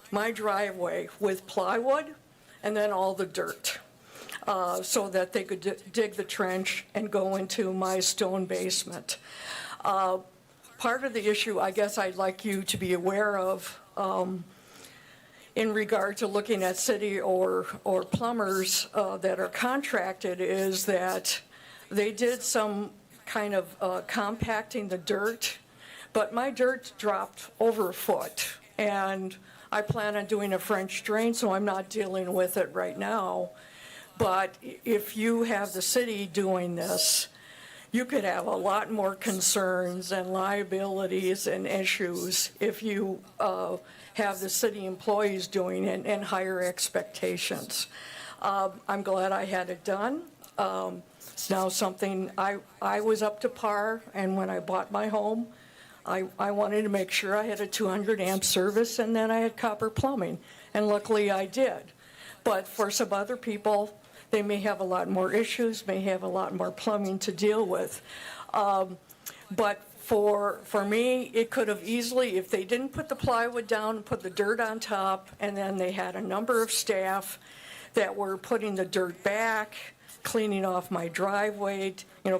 my driveway with plywood and then all the dirt, so that they could dig the trench and go into my stone basement. Part of the issue I guess I'd like you to be aware of in regard to looking at city or plumbers that are contracted is that they did some kind of compacting the dirt, but my dirt dropped over a foot, and I plan on doing a French drain, so I'm not dealing with it right now. But if you have the city doing this, you could have a lot more concerns and liabilities and issues if you have the city employees doing it and higher expectations. I'm glad I had it done. It's now something I was up to par, and when I bought my home, I wanted to make sure I had a 200 amp service and then I had copper plumbing, and luckily I did. But for some other people, they may have a lot more issues, may have a lot more plumbing to deal with. But for me, it could have easily, if they didn't put the plywood down and put the dirt on top, and then they had a number of staff that were putting the dirt back, cleaning off my driveway,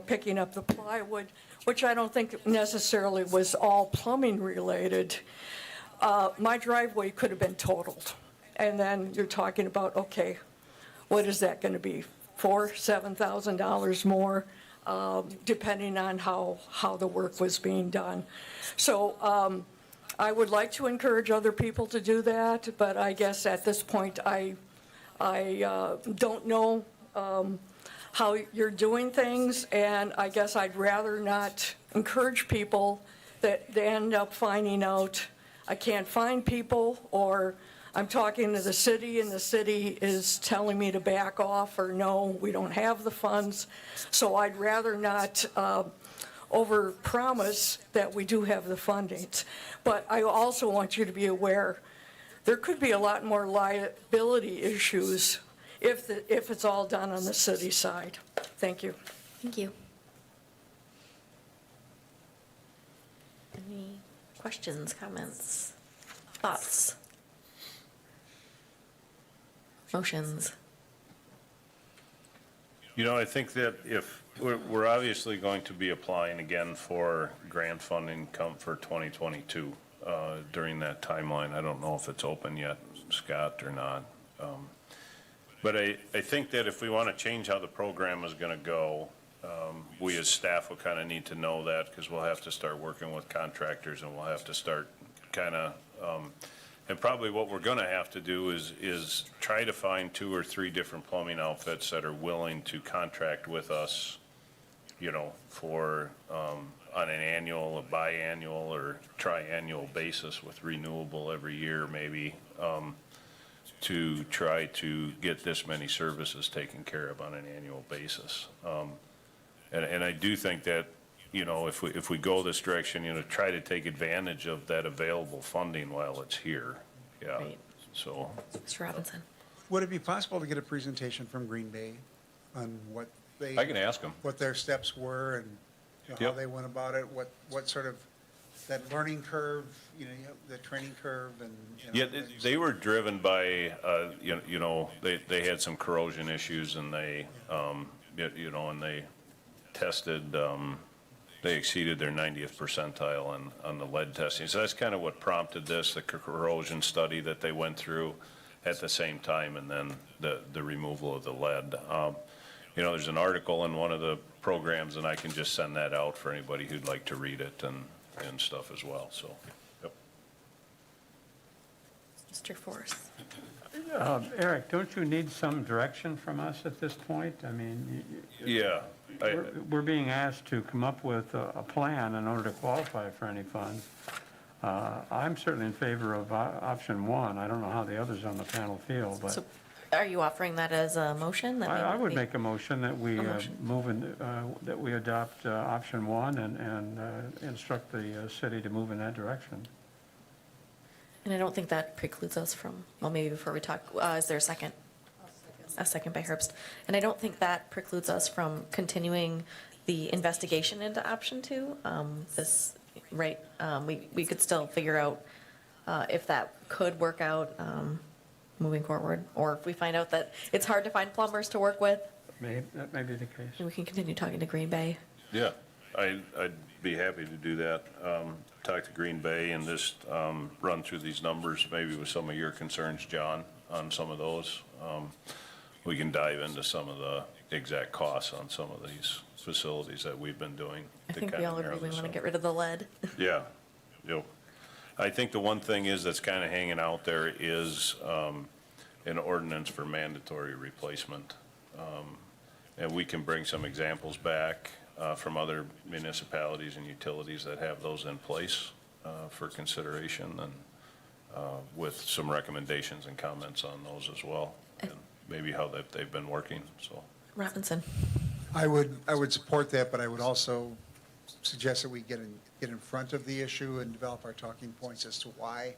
picking up the plywood, which I don't think necessarily was all plumbing related, my driveway could have been totaled. And then you're talking about, okay, what is that going to be? $4,000, $7,000 more, depending on how the work was being done. So I would like to encourage other people to do that, but I guess at this point I don't know how you're doing things, and I guess I'd rather not encourage people that they end up finding out I can't find people, or I'm talking to the city and the city is telling me to back off, or no, we don't have the funds. So I'd rather not overpromise that we do have the fundings. But I also want you to be aware, there could be a lot more liability issues if it's all done on the city side. Thank you. Thank you. Any questions, comments, thoughts? Motions? I think that if, we're obviously going to be applying again for grant funding for 2022 during that timeline. I don't know if it's open yet, Scott, or not. But I think that if we want to change how the program is going to go, we as staff will kind of need to know that, because we'll have to start working with contractors, and we'll have to start kind of, and probably what we're going to have to do is try to find 2 or 3 different plumbing outfits that are willing to contract with us, for on an annual, a biannual, or triannual basis with renewable every year, maybe, to try to get this many services taken care of on an annual basis. And I do think that, if we go this direction, try to take advantage of that available funding while it's here. Yeah. Right. So. Mr. Robinson? Would it be possible to get a presentation from Green Bay on what they. I can ask them. What their steps were and, you know, how Yep. they went about it, what sort of, that learning curve, the training curve and. Yeah, they were driven by, they had some corrosion issues and they, and they tested, they exceeded their 90th percentile on the lead testing. So that's kind of what prompted this, the corrosion study that they went through at the same time, and then the removal of the lead. There's an article in one of the programs, and I can just send that out for anybody who'd like to read it and stuff as well, so, yep. Mr. Force. Eric, don't you need some direction from us at this point? I mean, Yeah. we're being asked to come up with a plan in order to qualify for any funds. I'm certainly in favor of option one. I don't know how the others on the panel feel, but So are you offering that as a motion? That I would we- make a motion that we motion. move in, that we adopt option one and instruct the city to move in that direction. And I don't think that precludes us from, well, maybe before we talk, is there a second? A second by Herbst. And I don't think that precludes us from continuing the investigation into option two. We could still figure out if that could work out moving forward. Or if we find out that it's hard to find plumbers to work with, That may be the case. we can continue talking to Green Bay. Yeah, I'd be happy to do that. Talk to Green Bay and just run through these numbers, maybe with some of your concerns, John, on some of those. We can dive into some of the exact costs on some of these facilities that we've been doing. I to think we kind all of narrow agree we this want to out. get rid of the lead. Yeah, yep. I think the one thing is that's kind of hanging out there is an ordinance for mandatory replacement. And we can bring some examples back from other municipalities and utilities that have those in place for consideration, and with some recommendations and comments on those as well, and maybe how they've been working, so. Robinson. I would support that, but I would also suggest that we get in front of the issue and develop our talking points as to why,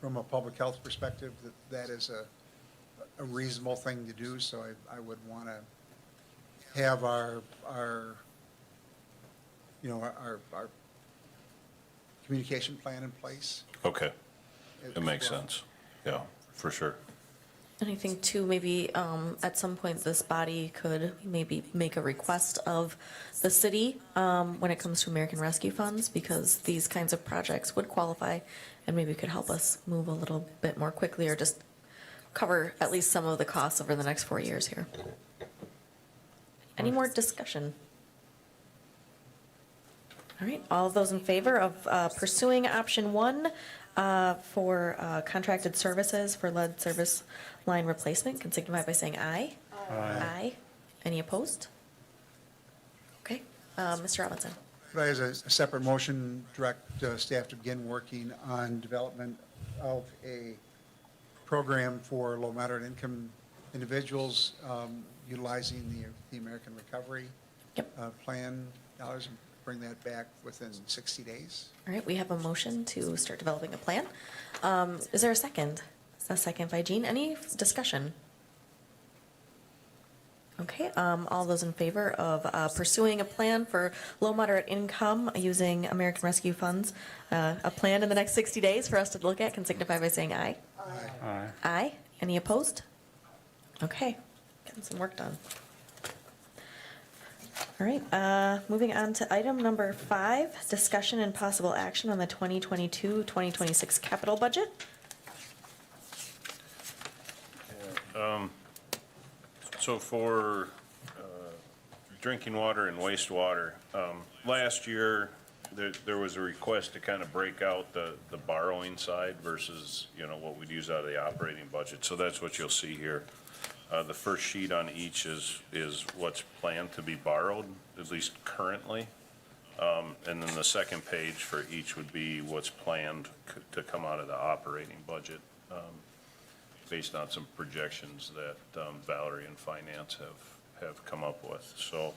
from a public health perspective, that is a reasonable thing to do. So I would want to have our communication plan in place. Okay, as it makes well. sense, yeah, for sure. And I think too, maybe at some point this body could maybe make a request of the city when it comes to American Rescue Funds, because these kinds of projects would qualify and maybe could help us move a little bit more quickly, or just cover at least some of the costs over the next 4 years here. Any more discussion? All right, all of those in favor of pursuing option one for contracted services for lead service line replacement can signify by saying aye. Aye. Any opposed? Okay, Mr. Robinson. Could I, as a separate motion, direct staff to begin working on development of a program for low moderate income individuals utilizing the American Recovery Plan dollars, and bring that back within 60 days? All right, we have a motion to start developing a plan. Is there a second? A second by Jean. Any discussion? Okay, all those in favor of pursuing a plan for low moderate income using American Rescue Funds, a plan in the next 60 days for us to look at, can signify by saying aye. Aye. Aye. Any opposed? Okay, getting some work done. All right, moving on to item number 5, discussion and possible action on the 2022-2026 capital budget. So for drinking water and wastewater, last year, there was a request to kind of break out the borrowing side versus, what we'd use out of the operating budget. So that's what you'll see here. The first sheet on each is what's planned to be borrowed, at least currently. And then the second page for each would be what's planned to come out of the operating budget, based on some projections that Valerie and Finance have come up with. So,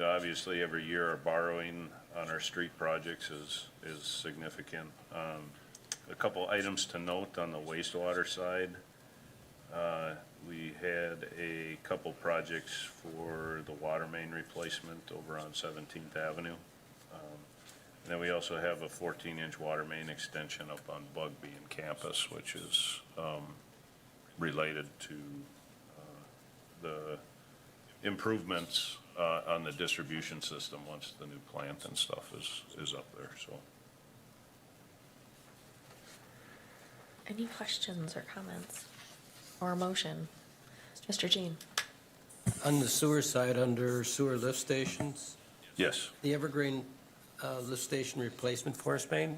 obviously, every year our borrowing on our street projects is significant. A couple items to note on the wastewater side. We had a couple projects for the water main replacement over on 17th Avenue. And then we also have a 14-inch water main extension up on Bugby and campus, which is related to the improvements on the distribution system once the new plant and stuff is up there, so. Any questions or comments or a motion? Mr. Jean? On the sewer side, under sewer lift stations, Yes. the Evergreen lift station replacement force main,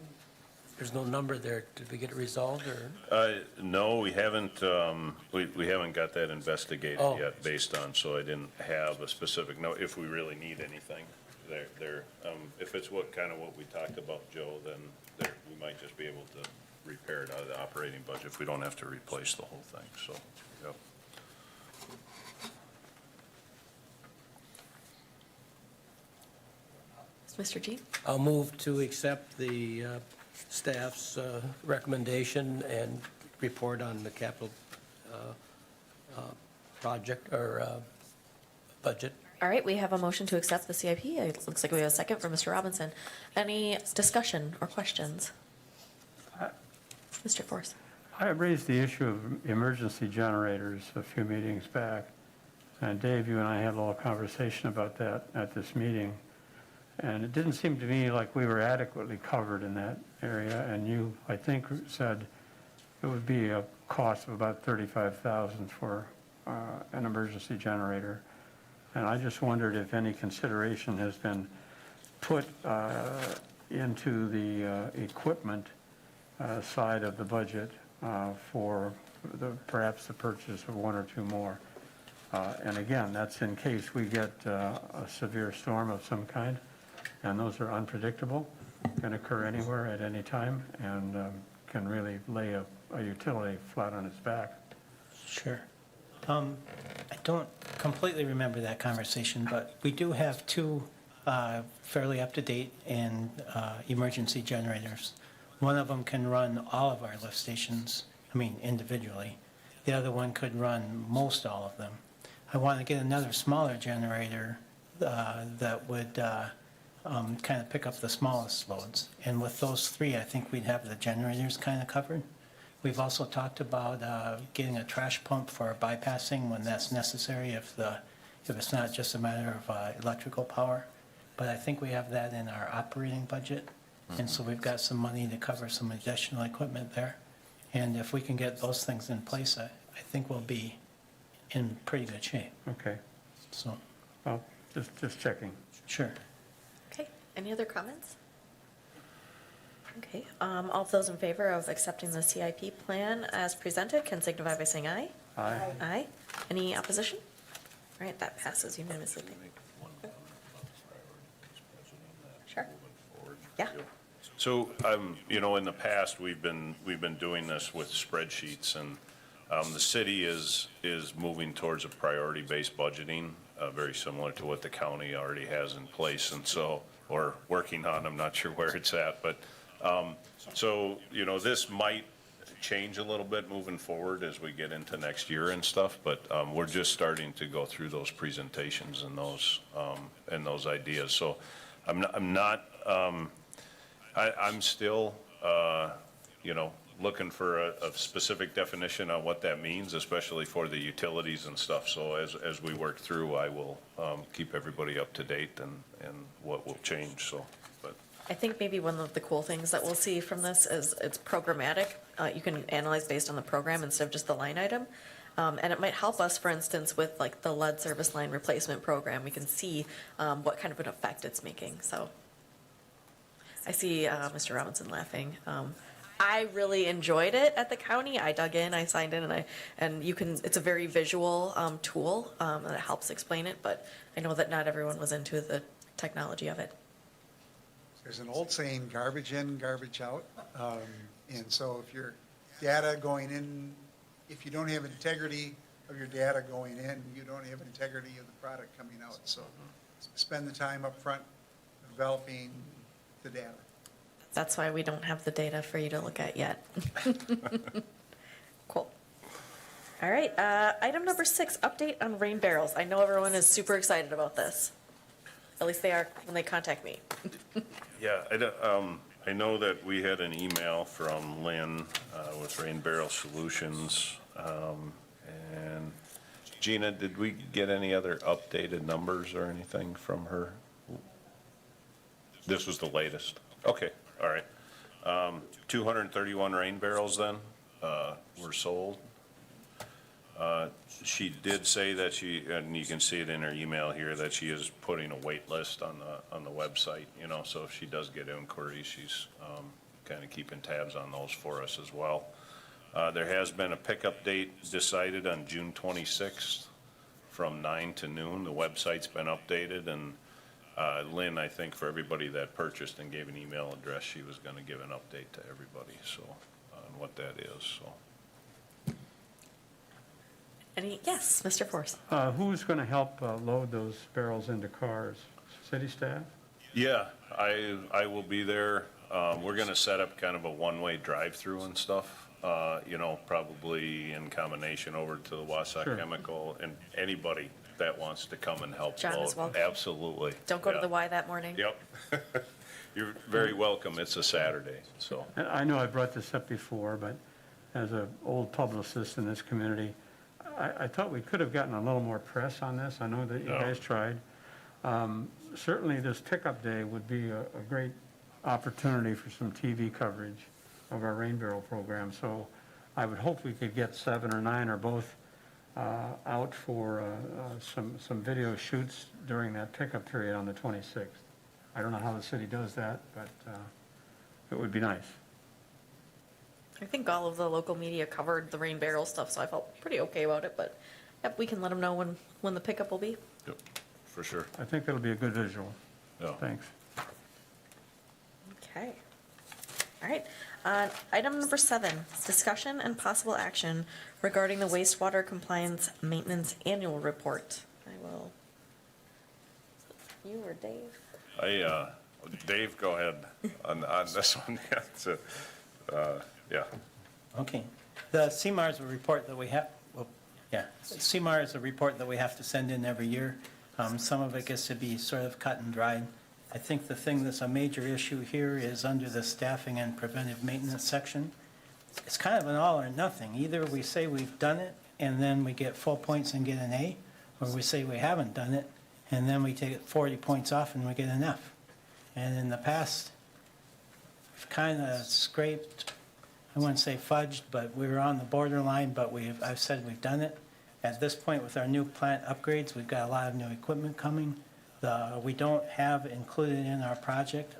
there's no number there. Did we get it resolved, or? No, we haven't, we haven't got that investigated Oh. yet based on, so I didn't have a specific note, if we really need anything. If it's what we talked about, Joe, then we might just be able to repair it out of the operating budget if we don't have to replace the whole thing, so, yep. Mr. Jean? I'll move to accept the staff's recommendation and report on the capital project or budget. All right, we have a motion to accept the CIP. It looks like we have a second for Mr. Robinson. Any discussion or questions? Mr. Force? I raised the issue of emergency generators a few meetings back, and Dave, you and I had a little conversation about that at this meeting, and it didn't seem to me like we were adequately covered in that area, and you, I think, said it would be a cost of about $35,000 for an emergency generator, and I just wondered if any consideration has been put into the equipment side of the budget for perhaps the purchase of one or two more. And again, that's in case we get a severe storm of some kind, and those are unpredictable, can occur anywhere at any time, and can really lay a utility flat on its back. Sure. I don't completely remember that conversation, but we do have two fairly up-to-date and emergency generators. One of them can run all of our lift stations, individually. The other one could run most all of them. I want to get another smaller generator that would kind of pick up the smallest loads. And with those three, I think we'd have the generators kind of covered. We've also talked about getting a trash pump for bypassing when that's necessary if it's not just a matter of electrical power. But I think we have that in our operating budget. And so we've got some money to cover some additional equipment there. And if we can get those things in place, I think we'll be in pretty good shape. Okay, So, well, just checking. sure. Okay, any other comments? Okay, all of those in favor of accepting the CIP plan as presented can signify by saying aye. Aye. Aye. Any opposition? All right, that passes unanimously. Sure. Yeah. So, in the past, we've been doing this with spreadsheets, and the city is moving towards a priority-based budgeting, very similar to what the county already has in place, and so, or working on, I'm not sure where it's at, but, this might change a little bit moving forward as we get into next year and stuff, but we're just starting to go through those presentations and those ideas. So I'm still, looking for a specific definition on what that means, especially for the utilities and stuff. So as we work through, I will keep everybody up to date and what will change, so, but. I think maybe one of the cool things that we'll see from this is it's programmatic. You can analyze based on the program instead of just the line item. And it might help us, for instance, with like the lead service line replacement program. We can see what kind of an effect it's making, so. I see Mr. Robinson laughing. I really enjoyed it at the county. I dug in, I signed in, and you can. It's a very visual tool that helps explain it. But I know that not everyone was into the technology of it. There's an old saying, garbage in, garbage out. And so if your data going in, if you don't have integrity of your data going in, you don't have integrity of the product coming out. So spend the time up front developing the data. That's why we don't have the data for you to look at yet. Cool. All right, item number 6, update on rain barrels. I know everyone is super excited about this. At least they are when they contact me. Yeah, I know that we had an email from Lynn with Rain Barrel Solutions. And Gina, did we get any other updated numbers or anything from her? This was the latest? Okay, all right. 231 rain barrels then were sold. She did say that she, and you can see it in her email here, that she is putting a wait list on the website, you know, so if she does get inquiries, she's kind of keeping tabs on those for us as well. There has been a pickup date decided on June 26th from 9 to noon. The website's been updated, and Lynn, I think for everybody that purchased and gave an email address, she was going to give an update to everybody, so, on what that is, so. Yes, Mr. Force. Who's going to help load those barrels into cars? City staff? Yeah, I will be there. We're gonna set up kind of a one-way drive-through and stuff, you know, probably in combination over to the Wausau Sure. Chemical, and anybody that wants to come and help John is load. welcome. Absolutely. Don't go to Yeah. the Y that morning. Yep. You're very welcome. It's a Saturday, so. And I know I brought this up before, but as an old publicist in this community, I thought we could have gotten a little more press on this. I know that you Yeah. guys tried. Certainly, this pickup day would be a great opportunity for some TV coverage of our rain barrel program. So I would hope we could get 7 or 9 or both out for some video shoots during that pickup period on the 26th. I don't know how the city does that, but it would be nice. I think all of the local media covered the rain barrel stuff, so I felt pretty okay about it, but yep, we can let them know when the pickup will be. Yep, for sure. I think that'll be a good visual. Yeah. Thanks. Okay. All right. Item number 7, discussion and possible action regarding the wastewater compliance maintenance annual report. I will, you or Dave? Dave, go ahead on this one. Yeah, so, yeah. Okay. The CMAR is a report that we have, well, yeah, CMAR is a report that we have to send in every year. Some of it gets to be sort of cut and dried. I think the thing that's a major issue here is under the staffing and preventive maintenance section. It's kind of an all or nothing. Either we say we've done it and then we get full points and get an A, or we say we haven't done it and then we take 40 points off and we get an F. And in the past, we've kind of scraped, I wouldn't say fudged, but we were on the borderline, but I've said we've done it. At this point, with our new plant upgrades, we've got a lot of new equipment coming. We don't have included in our project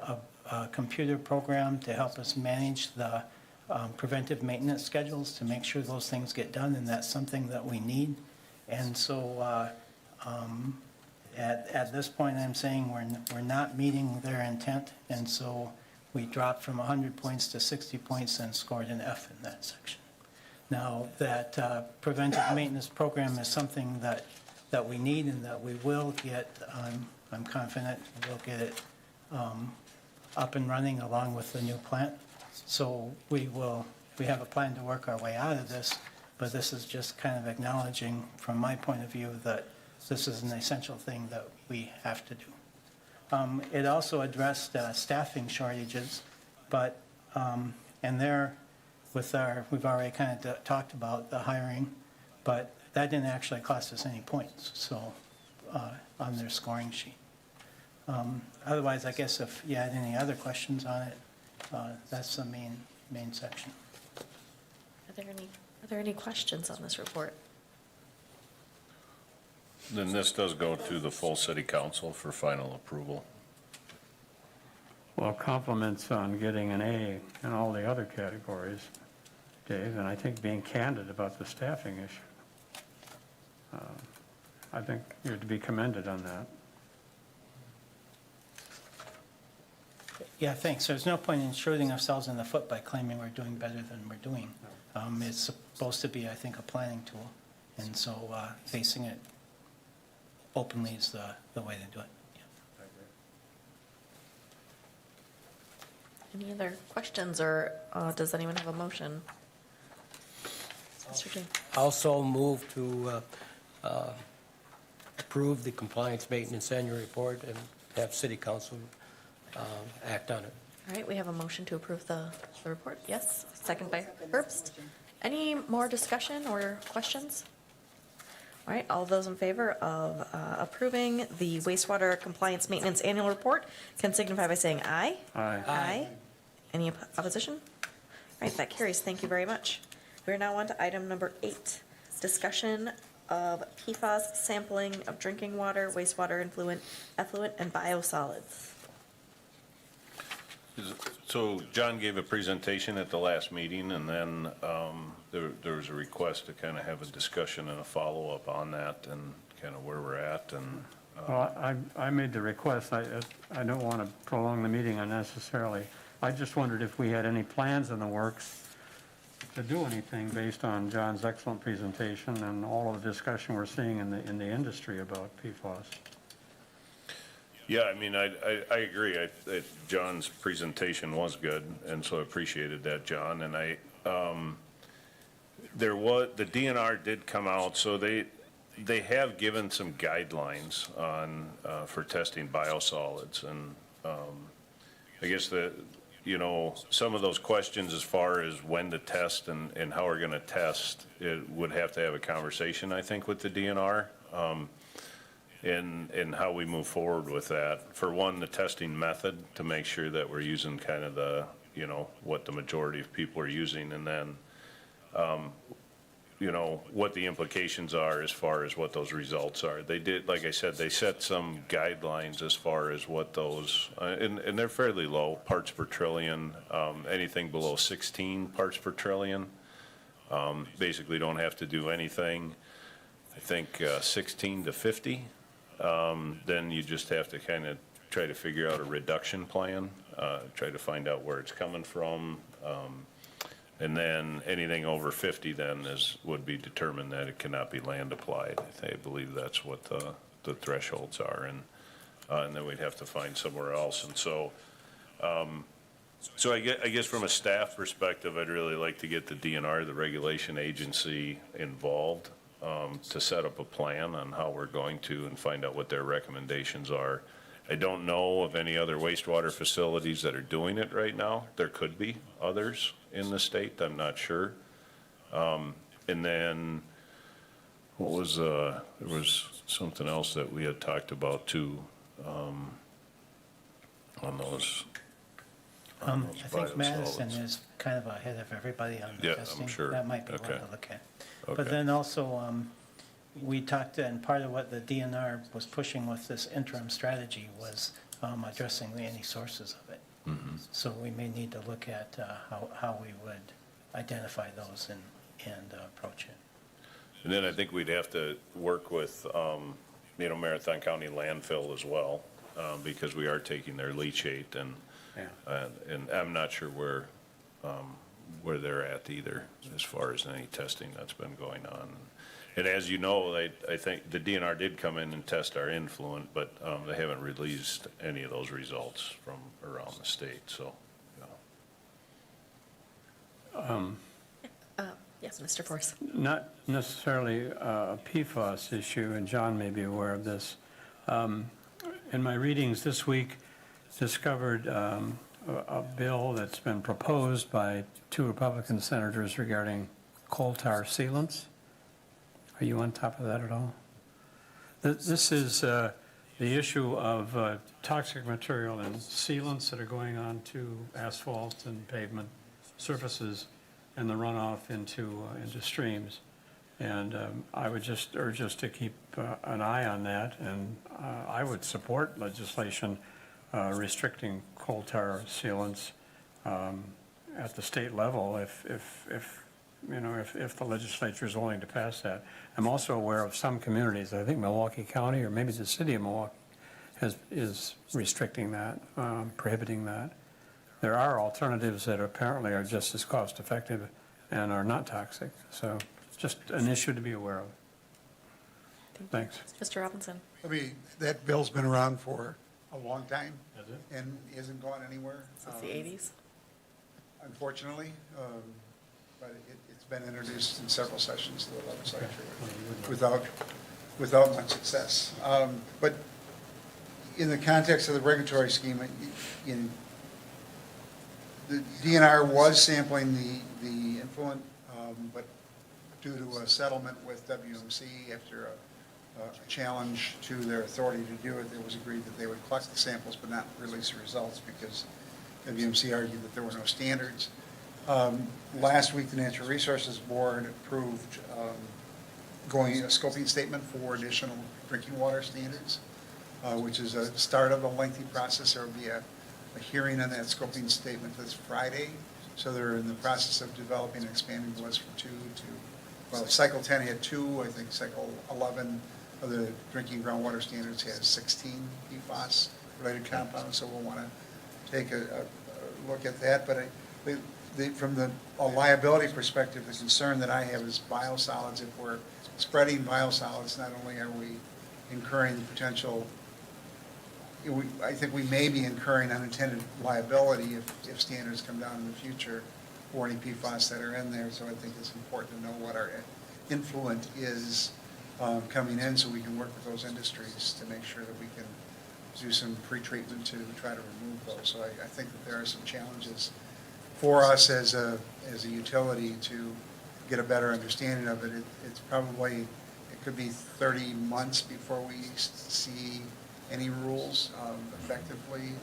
a computer program to help us manage the preventive maintenance schedules to make sure those things get done, and that's something that we need. And so at this point, I'm saying we're not meeting their intent, and so we dropped from 100 points to 60 points and scored an F in that section. Now, that preventive maintenance program is something that we need and that we will get, I'm confident we'll get it up and running along with the new plant. So we have a plan to work our way out of this, but this is just kind of acknowledging, from my point of view, that this is an essential thing that we have to do. It also addressed staffing shortages, but, and there, we've already kind of talked about the hiring, but that didn't actually cost us any points, so, on their scoring sheet. Otherwise, I guess if you had any other questions on it, that's the main section. Are there any questions on this report? Then this does go to the full city council for final approval. Well, compliments on getting an A in all the other categories, Dave, and I think being candid about the staffing issue. I think you're to be commended on that. Yeah, thanks. There's no point in shooting ourselves in the foot by claiming we're doing better than we're doing. It's supposed to be, I think, a planning tool, and so facing it openly is the way to do it. Yeah. Any other questions, or does anyone have a motion? Mr. King. Also move to approve the compliance maintenance annual report and have city council act on it. All right, we have a motion to approve the report. Yes, second by Herbst. Any more discussion or questions? All right, all those in favor of approving the wastewater compliance maintenance annual report can signify by saying aye. Aye. Aye. Any opposition? All right, that carries. Thank you very much. We're now on to item number 8, discussion of PFAS sampling of drinking water, wastewater, effluent, and biosolids. So John gave a presentation at the last meeting, and then there was a request to kind of have a discussion and a follow-up on that and kind of where we're at, and Well, I made the request. I don't want to prolong the meeting unnecessarily. I just wondered if we had any plans in the works to do anything based on John's excellent presentation and all of the discussion we're seeing in the industry about PFAS. yeah, I mean, I agree. John's presentation was good, and so I appreciated that, John. And the DNR did come out, so they have given some guidelines on, for testing biosolids. And I guess some of those questions as far as when to test and how we're going to test, it would have to have a conversation, I think, with the DNR. And how we move forward with that. For one, the testing method, to make sure that we're using kind of what the majority of people are using, and then, what the implications are as far as what those results are. They did, like I said, they set some guidelines as far as what those, and they're fairly low, parts per trillion, anything below 16 parts per trillion. Basically don't have to do anything. I think 16 to 50. Then you just have to kind of try to figure out a reduction plan, try to find out where it's coming from. And then anything over 50 then would be determined that it cannot be land applied. I believe that's what the thresholds are. And then we'd have to find somewhere else. And so, I guess from a staff perspective, I'd really like to get the DNR, the regulation agency, involved. To set up a plan on how we're going to and find out what their recommendations are. I don't know of any other wastewater facilities that are doing it right now. There could be others in the state, I'm not sure. And then there was something else that we had talked about too, on those. I think Madison is kind of ahead of everybody on the Yeah, testing. I'm sure. That might be one Okay. to look at. Okay. But then also, we talked, and part of what the DNR was pushing with this interim strategy was addressing any sources of it. Mm-hmm. So we may need to look at how we would identify those and approach it. And then I think we'd have to work with, Marathon County landfill as well, because we are taking their leachate, and I'm not sure where they're at either, as far as any testing that's been going on. And as you know, I think the DNR did come in and test our influent, but they haven't released any of those results from around the state, so. Yes, Mr. Force. Not necessarily a PFAS issue, and John may be aware of this. In my readings this week, discovered a bill that's been proposed by 2 Republican senators regarding coal tar sealants. Are you on top of that at all? This is the issue of toxic material and sealants that are going on to asphalt and pavement surfaces and the runoff into streams. And I would just urge us to keep an eye on that, and I would support legislation restricting coal tar sealants at the state level if the legislature is willing to pass that. I'm also aware of some communities, I think Milwaukee County or maybe the city of Milwaukee is restricting that, prohibiting that. There are alternatives that apparently are just as cost effective and are not toxic. So just an issue to be aware of. Thanks. Mr. Robinson. I mean, that bill's been around for a long time. Has it? And hasn't gone anywhere. Since the 80s. Unfortunately. but it's been introduced in several sessions to the legislature without much success. But in the context of the regulatory scheme, the DNR was sampling the influent, but due to a settlement with WMC after a challenge to their authority to do it, it was agreed that they would collect the samples but not release the results because WMC argued that there were no standards. Last week, the Natural Resources Board approved going a scoping statement for additional drinking water standards, which is a start of a lengthy process. There will be a hearing on that scoping statement this Friday. So they're in the process of developing and expanding the list from 2 to, well, cycle 10 had 2, I think cycle 11 of the drinking groundwater standards has 16 PFAS-related compounds, so we'll want to take a look at that. But from a liability perspective, the concern that I have is biosolids. If we're spreading biosolids, not only are we incurring the potential, I think we may be incurring unintended liability if standards come down in the future for any PFAS that are in there. So I think it's important to know what our influent is coming in so we can work with those industries to make sure that we can do some pre-treatment to try to remove those. So I think that there are some challenges for us as a utility to get a better understanding of it. It's probably, it could be 30 months before we see any rules effectively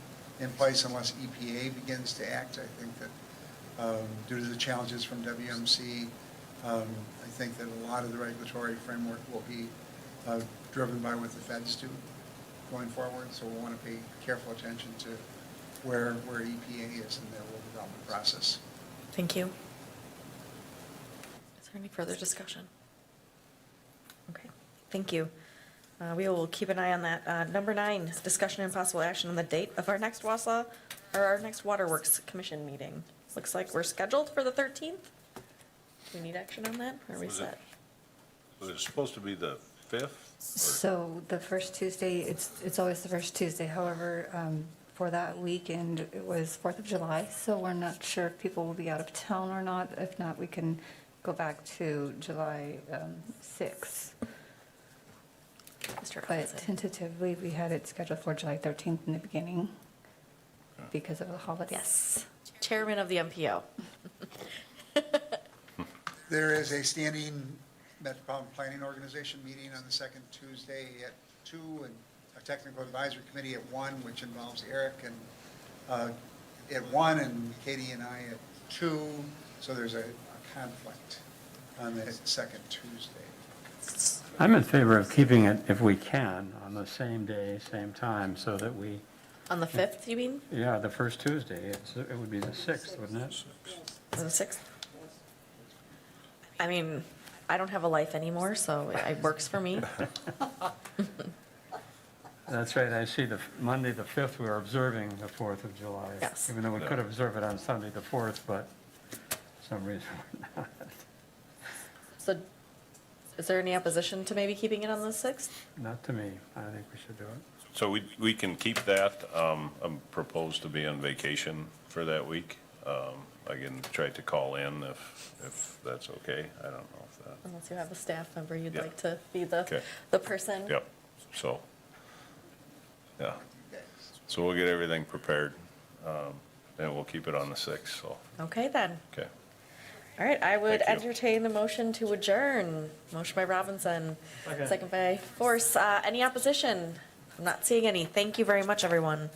in place unless EPA begins to act. I think that due to the challenges from WMC, I think that a lot of the regulatory framework will be driven by what the feds do going forward. So we'll want to pay careful attention to where EPA is in their rule development process. Thank you. Is there any further discussion? Okay, thank you. We will keep an eye on that. Number 9, discussion and possible action on the date of our next Wausau, or our next Waterworks Commission meeting. Looks like we're scheduled for the 13th. Do we need action on that, or are we Was set? Was it supposed to be the 5th? So the first Tuesday, it's always the first Tuesday. However, for that weekend, it was 4th of July, so we're not sure if people will be out of town or not. If not, we can go back to July 6th. Mr. But Hudson. tentatively, we had it scheduled for July 13th in the beginning because of the holidays. Yes, chairman of the MPO. There is a standing Metropolitan Planning Organization meeting on the second Tuesday at 2, and a technical advisory committee at 1, which involves Eric and at 1 and Katie and I at 2. So there's a conflict on the second Tuesday. I'm in favor of keeping it, if we can, on the same day, same time, so that we, On the 5th, you mean? yeah, the first Tuesday, it would be the 6th, wouldn't it? Or the 6th? I mean, I don't have a life anymore, so it works for me. That's right, I see Monday, the 5th, we're observing the 4th of July. Yes. Even though we could observe it on Sunday, the 4th, but for some reason we're not. So is there any opposition to maybe keeping it on the 6th? Not to me, I think we should do it. So we can keep that. I'm proposed to be on vacation for that week. I can try to call in if that's okay. I don't know if that, Unless you have a staff member you'd Yeah. like to be Okay. the person. yep, so, yeah. So we'll get everything prepared, and we'll keep it on the 6th, so, Okay, then. okay. All right, I would Thank you. entertain the motion to adjourn. Motion by Robinson, second by Force. Any opposition? I'm not seeing any. Thank you very much, everyone.